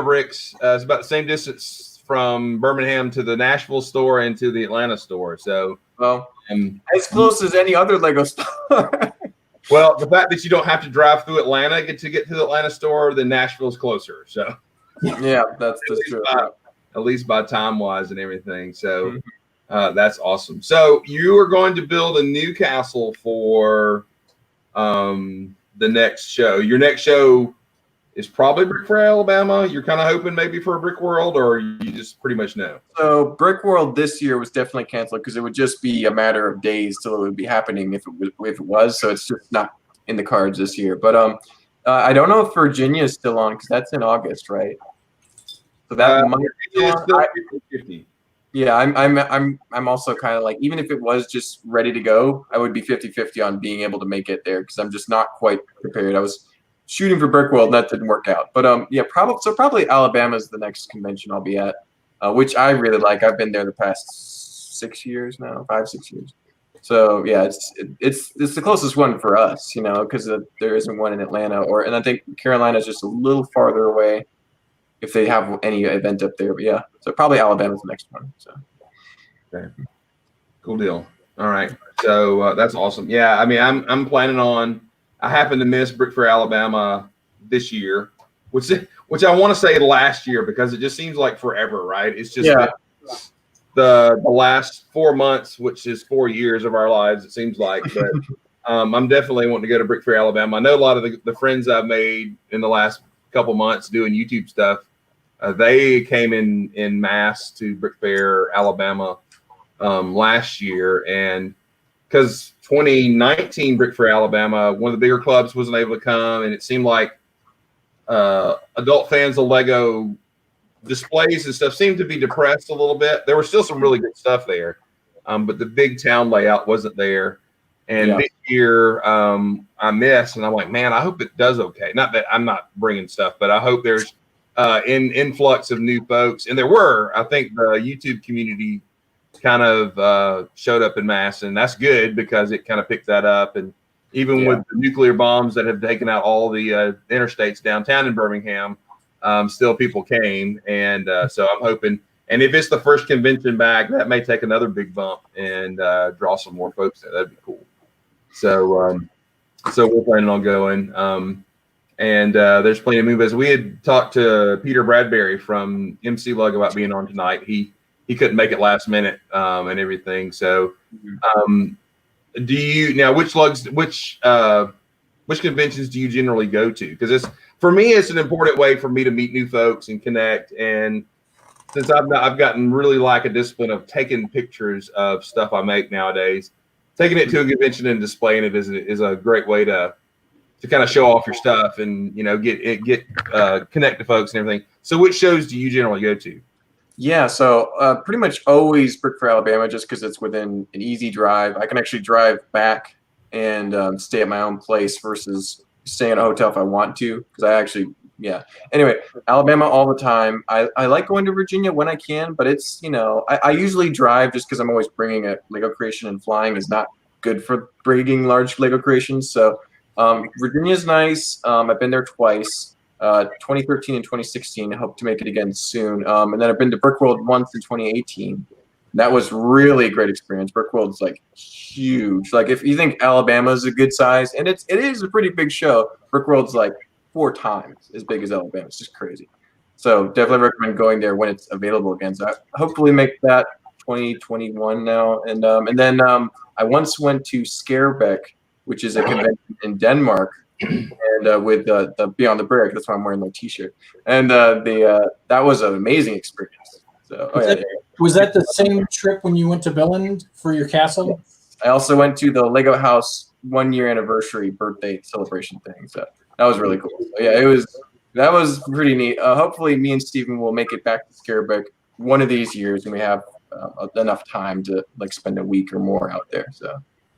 Bricks is about the same distance from Birmingham to the Nashville store and to the Atlanta store. So, as close as any other Lego store. Well, the fact that you don't have to drive through Atlanta to get to the Atlanta store, then Nashville's closer. So, yeah, that's true. At least by time wise and everything. So, that's awesome. So, you are going to build a new castle for the next show. Your next show is probably Brick Fair Alabama. You're kind of hoping maybe for a Brick World, or you just pretty much know? So Brick World this year was definitely canceled because it would just be a matter of days till it would be happening if it was. So it's just not in the cards this year. But I don't know if Virginia is still on because that's in August, right? So that might be still 50-50. Yeah, I'm also kind of like, even if it was just ready to go, I would be 50-50 on being able to make it there because I'm just not quite prepared. I was shooting for Brick World, and that didn't work out. But probably Alabama's the next convention I'll be at, which I really like. I've been there the past 6 years now, 5-6 years. So yeah, it's the closest one for us, because there isn't one in Atlanta, and I think Carolina's just a little farther away if they have any event up there. But yeah, so probably Alabama's the next one. So okay. Cool deal. All right, so that's awesome. Yeah, I mean, I'm planning on. I happened to miss Brick Fair Alabama this year, which I want to say last year because it just seems like forever, right? It's just the last 4 months, which is 4 years of our lives, it seems like. But I'm definitely wanting to go to Brick Fair Alabama. I know a lot of the friends I've made in the last couple months doing YouTube stuff. They came in mass to Brick Fair Alabama last year, and because 2019 Brick Fair Alabama, one of the bigger clubs wasn't able to come, and it seemed like adult fans of Lego displays and stuff seemed to be depressed a little bit. There was still some really good stuff there, but the big town layout wasn't there. And this year I missed, and I'm like, man, I hope it does okay. Not that I'm not bringing stuff, but I hope there's influx of new folks. And there were. I think the YouTube community kind of showed up in mass, and that's good because it kind of picked that up. And even with the nuclear bombs that have taken out all the interstates downtown in Birmingham, still people came. And so I'm hoping And if it's the first convention back, that may take another big bump and draw some more folks in. That'd be cool. So we're planning on going. And there's plenty of movies. We had talked to Peter Bradbury from MC Lug about being on tonight. He couldn't make it last minute and everything. So do you now? Which conventions do you generally go to? Because for me, it's an important way for me to meet new folks and connect. And since I've gotten really like a discipline of taking pictures of stuff I make nowadays, taking it to a convention and displaying it is a great way to kind of show off your stuff and get connect to folks and everything. So which shows do you generally go to? Yeah, so pretty much always Brick for Alabama, just because it's within an easy drive. I can actually drive back and stay at my own place versus staying at a hotel if I want to, because I actually, yeah. Anyway, Alabama all the time. I like going to Virginia when I can, but it's, I usually drive just because I'm always bringing a Lego creation, and flying is not good for bringing large Lego creations. So Virginia's nice. I've been there twice. 2013 and 2016. I hope to make it again soon. And then I've been to Brickworld once in 2018. That was really a great experience. Brickworld's like huge. Like if you think Alabama's a good size, and it is a pretty big show, Brickworld's like 4 times as big as Alabama. It's just crazy. So definitely recommend going there when it's available again. So I hopefully make that 2021 now. And then I once went to Scarebeck, which is a convention in Denmark. And with the Beyond the Brick, that's why I'm wearing my T-shirt. And that was an amazing experience. So, was that the same trip when you went to Billund for your castle? Yes. I also went to the Lego House 1-year anniversary birthday celebration thing. So that was really cool. So, yeah, that was pretty neat. Hopefully, me and Steven will make it back to Scarebeck one of these years, and we have enough time to spend a week or more out there. So.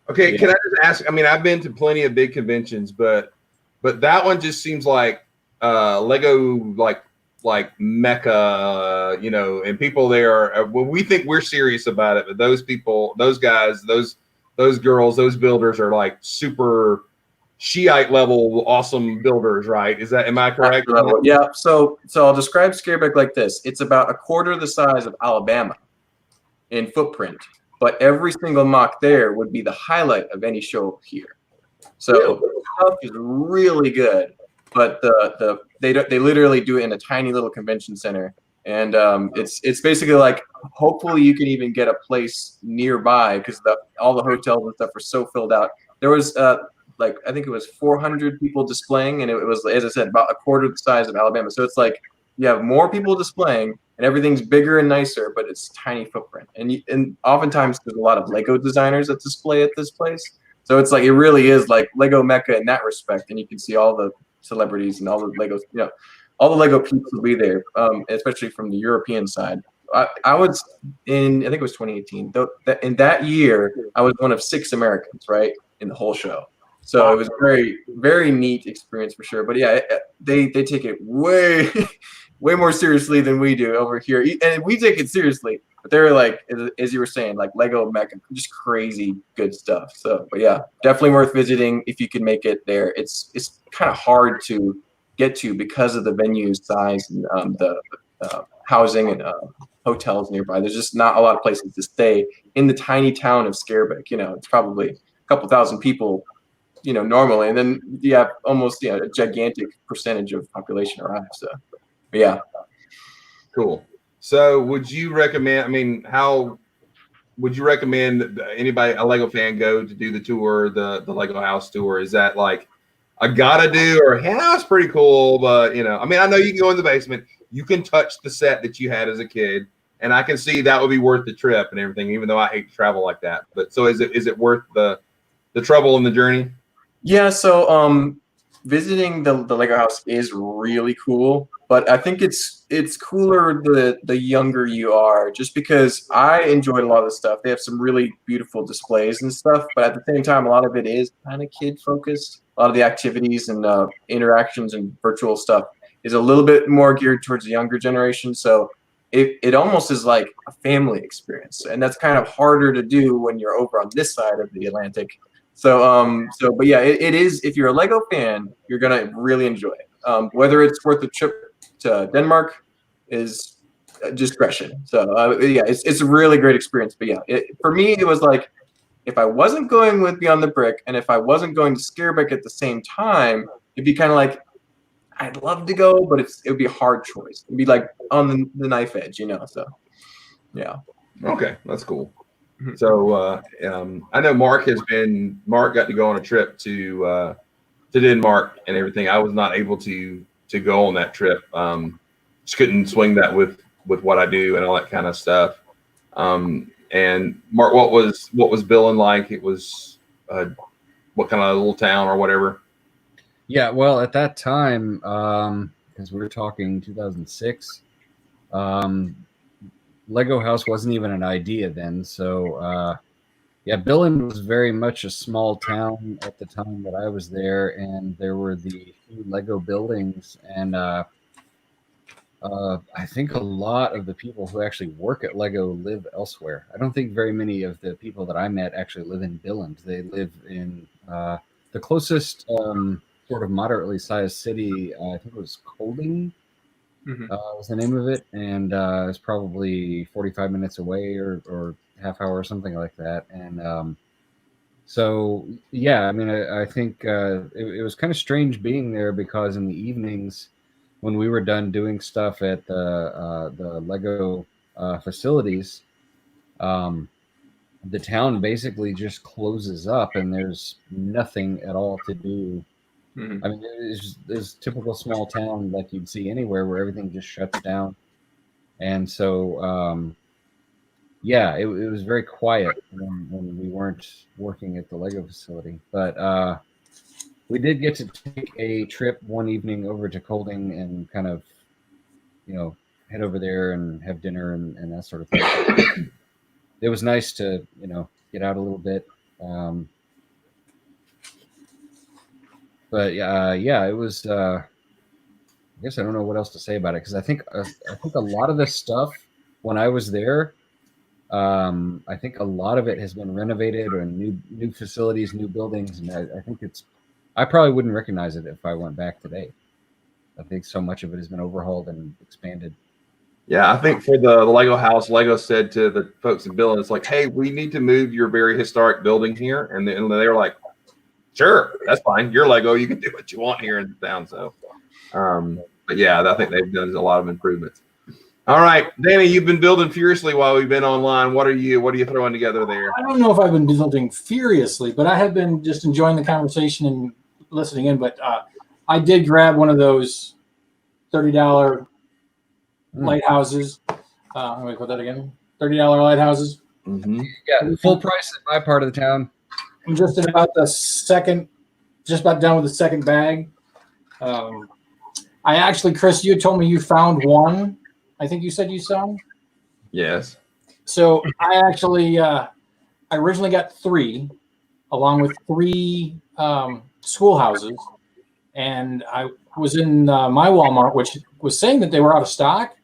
Okay, can I just ask? I mean, I've been to plenty of big conventions, but that one just seems like Lego, like Mecca, and people there. Well, we think we're serious about it, but those people, those guys, those girls, those builders are like super Shiite level awesome builders, right? Am I correct? Yeah. So I'll describe Scareback like this: it's about a quarter the size of Alabama in footprint. But every single mock there would be the highlight of any show here. So the stuff is really good, but they literally do it in a tiny little convention center, and it's basically like hopefully you can even get a place nearby because all the hotels and stuff are so filled out. There was I think it was 400 people displaying, and it was, as I said, about a quarter the size of Alabama. So it's like you have more people displaying, and everything's bigger and nicer, but it's tiny footprint. And oftentimes there's a lot of Lego designers that display at this place. So it's like, it really is like Lego Mecca in that respect. And you can see all the celebrities and all the Legos, all the Lego peeps will be there, especially from the European side. I was I think it was 2018. In that year, I was one of 6 Americans, right, in the whole show. So it was a very, very neat experience for sure. But yeah, they take it way more seriously than we do over here. And we take it seriously, but they're like, as you were saying, like Lego Mecca, just crazy good stuff. So, but yeah, definitely worth visiting if you can make it there. It's kind of hard to get to because of the venue size and the housing and hotels nearby. There's just not a lot of places to stay in the tiny town of Scarebeck. It's probably a couple thousand people, normally, and then you have almost a gigantic percentage of population arrive. So. Yeah. Cool. So would you recommend, how would you recommend anybody, a Lego fan, go to do the tour, the Lego house tour? Is that like a gotta do, or yeah, it's pretty cool, but I know you can go in the basement, you can touch the set that you had as a kid, and I can see that would be worth the trip and everything, even though I hate to travel like that. But so is it worth the trouble and the journey? Yeah. So visiting the Lego house is really cool. But I think it's cooler the younger you are, just because I enjoyed a lot of the stuff. They have some really beautiful displays and stuff, but at the same time, a lot of it is kind of kid focused. A lot of the activities and interactions and virtual stuff is a little bit more geared towards the younger generation. So it almost is like a family experience, and that's kind of harder to do when you're over on this side of the Atlantic. But yeah, it is. If you're a Lego fan, you're gonna really enjoy it. Whether it's worth the trip to Denmark is discretion. So yeah, it's a really great experience. But yeah, for me, it was like if I wasn't going with Beyond the Brick, and if I wasn't going to Scarebrick at the same time, it'd be kind of like I'd love to go, but it would be a hard choice. It'd be like on the knife edge, So yeah. Okay, that's cool. So I know Mark got to go on a trip to Denmark and everything. I was not able to go on that trip. Just couldn't swing that with what I do and all that kind of stuff. And Mark, what was Billund like? It was what kind of little town or whatever? Yeah, well, at that time, because we were talking 2006, Lego House wasn't even an idea then. So yeah, Billund was very much a small town at the time that I was there, and there were the few Lego buildings, and I think a lot of the people who actually work at Lego live elsewhere. I don't think very many of the people that I met actually live in Billund. They live in the closest sort of moderately sized city. I think it was Kolding. Was the name of it, and it's probably 45 minutes away or half hour or something like that. And so yeah, I mean, I think it was kind of strange being there, because in the evenings when we were done doing stuff at the Lego facilities, the town basically just closes up and there's nothing at all to do. I mean, there's typical small town like you'd see anywhere, where everything just shuts down. And so, yeah, it was very quiet when we weren't working at the Lego facility. But we did get to take a trip one evening over to Kolding and kind of, head over there and have dinner and that sort of thing. It was nice to, get out a little bit. But yeah, it was. I guess I don't know what else to say about it, because I think a lot of this stuff when I was there, I think a lot of it has been renovated or new facilities, new buildings, and I think I probably wouldn't recognize it if I went back today. I think so much of it has been overhauled and expanded. Yeah, I think for the Lego house, Lego said to the folks in Billund, it's like, hey, we need to move your very historic building here, and they were like, sure, that's fine. You're Lego. You can do what you want here in town. So, but yeah, I think they've done a lot of improvements. All right, Danny, you've been building furiously while we've been online. What are you throwing together there? I don't know if I've been building furiously, but I have been just enjoying the conversation and listening in. But I did grab one of those $30 lighthouses. Let me put that again. $30 lighthouses. Mm-hmm. Yeah, full price in my part of the town. I'm just about done with the second bag. I actually, Chris, you told me you found one. I think you said you found. Yes. So I actually, I originally got 3, along with 3 schoolhouses, and I was in my Walmart, which was saying that they were out of stock,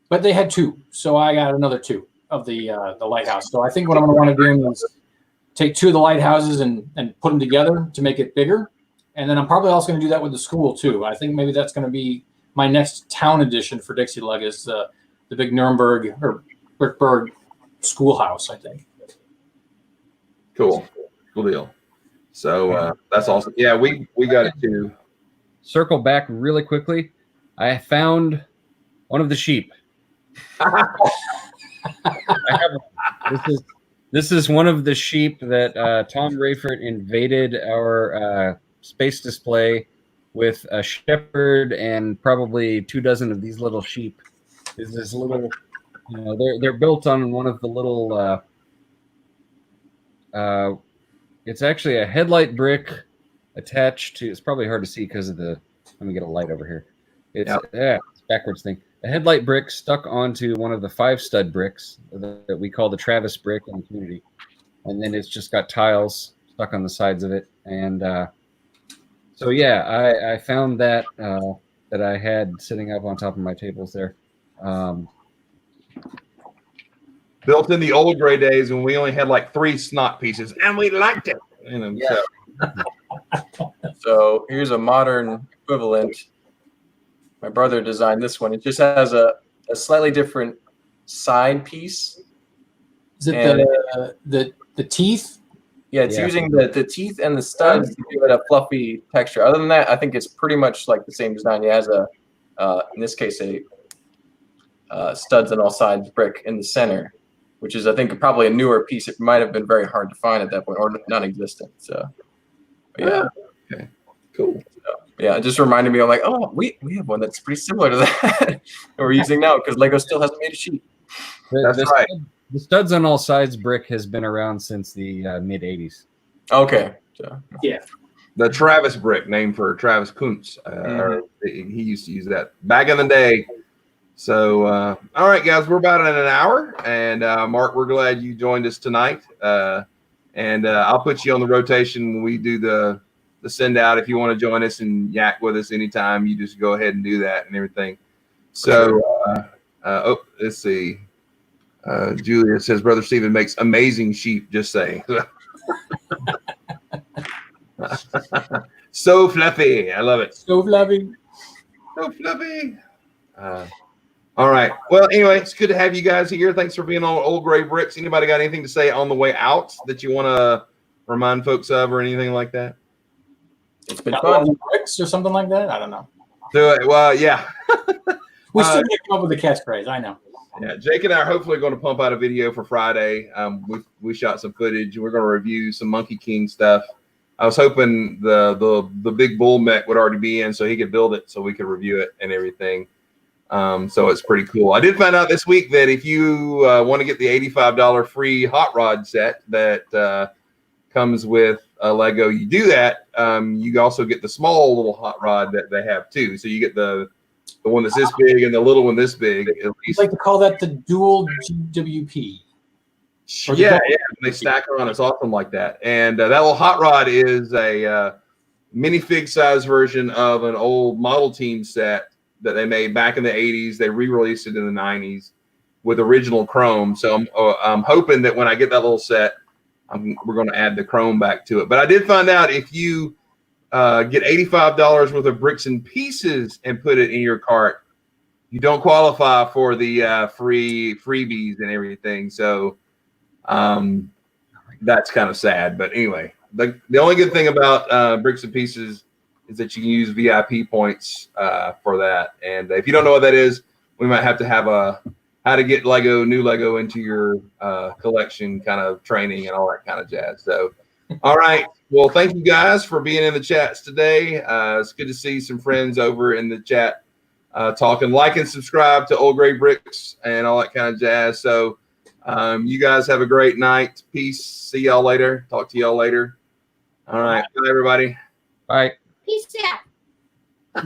but they had 2, so I got another 2 of the lighthouse. So I think what I'm going to want to do is take 2 of the lighthouses and put them together to make it bigger. And then I'm probably also going to do that with the school too. I think maybe that's going to be my next town edition for Dixie Lug, is the big Nuremberg or Brickberg schoolhouse, I think. Cool deal. So that's awesome. Yeah, we got it too. Circle back really quickly. I found one of the sheep. This is one of the sheep that Tom Rayford invaded our space display with a shepherd and probably 24 of these little sheep. Is this little, they're built on one of the little. It's actually a headlight brick attached to. It's probably hard to see because of the. Let me get a light over here. It's it's a backwards thing. A headlight brick stuck onto one of the 5-stud bricks that we call the Travis brick in the community, and then it's just got tiles stuck on the sides of it. And so yeah, I found that that I had sitting up on top of my tables there. Built in the old gray days when we only had like 3 snot pieces, and we liked it. So here's a modern equivalent. My brother designed this one. It just has a a slightly different side piece. Is it And- the teeth? Yeah, it's Yeah. using the teeth and the studs to give it a fluffy texture. Other than that, I think it's pretty much like the same design. It has a, in this case, a studs on all sides brick in the center, which is, I think, probably a newer piece. It might have been very hard to find at that point, or non-existent. So, but yeah. Okay. Cool. Yeah, it just reminded me. I'm like, oh, we have one that's pretty similar to that that we're using now because Lego still hasn't made a sheet. That's right. The studs on all sides brick has been around since the mid '80s. Okay. So, The Travis brick, named for Travis Kuntz. He used to use that back in the day. So, all right, guys, we're about at an hour. And Mark, we're glad you joined us tonight. And I'll put you on the rotation when we do the send out. If you want to join us and yak with us anytime, you just go ahead and do that and everything. So, let's see. Julia says, Brother Stephen makes amazing sheep, just saying. So fluffy. I love it. So fluffy. So fluffy. All right. Well, anyway, it's good to have you guys here. Thanks for being on Old Gray Bricks. Anybody got anything to say on the way out that you want to remind folks of or anything like that? it's been fun. Bricks or something like that. I don't know. Do it. Well, yeah. We still need to come up with a catchphrase. I know. Yeah, Jake and I are hopefully going to pump out a video for Friday. We shot some footage. We're going to review some Monkey King stuff. I was hoping the big bull mech would already be in so he could build it so we could review it and everything. So it's pretty cool. I did find out this week that if you want to get the $85 free hot rod set that comes with Lego, you do that. You also get the small little hot rod that they have too. So you get the one that's this big and the little one this big. At I'd least. like to call that the dual GWP. Yeah, they stack on. It's awesome like that. And that little hot rod is a minifig size version of an old model team set that they made back in the 80s. They re-released it in the 90s with original chrome. So I'm hoping that when I get that little set, we're going to add the chrome back to it. But I did find out if you get $85 worth of bricks and pieces and put it in your cart, you don't qualify for the freebies and everything. So that's kind of sad. But anyway, the only good thing about bricks and pieces is that you can use VIP points for that. And if you don't know what that is, we might have to have a how to get new Lego into your collection kind of training and all that kind of jazz. So, all right. Well, thank you guys for being in the chats today. It's good to see some friends over in the chat talking. Like and subscribe to Old Gray Bricks and all that kind of jazz. So you guys have a great night. Peace. See y'all later. Talk to y'all later. All right. Bye, everybody. Bye. Peace out.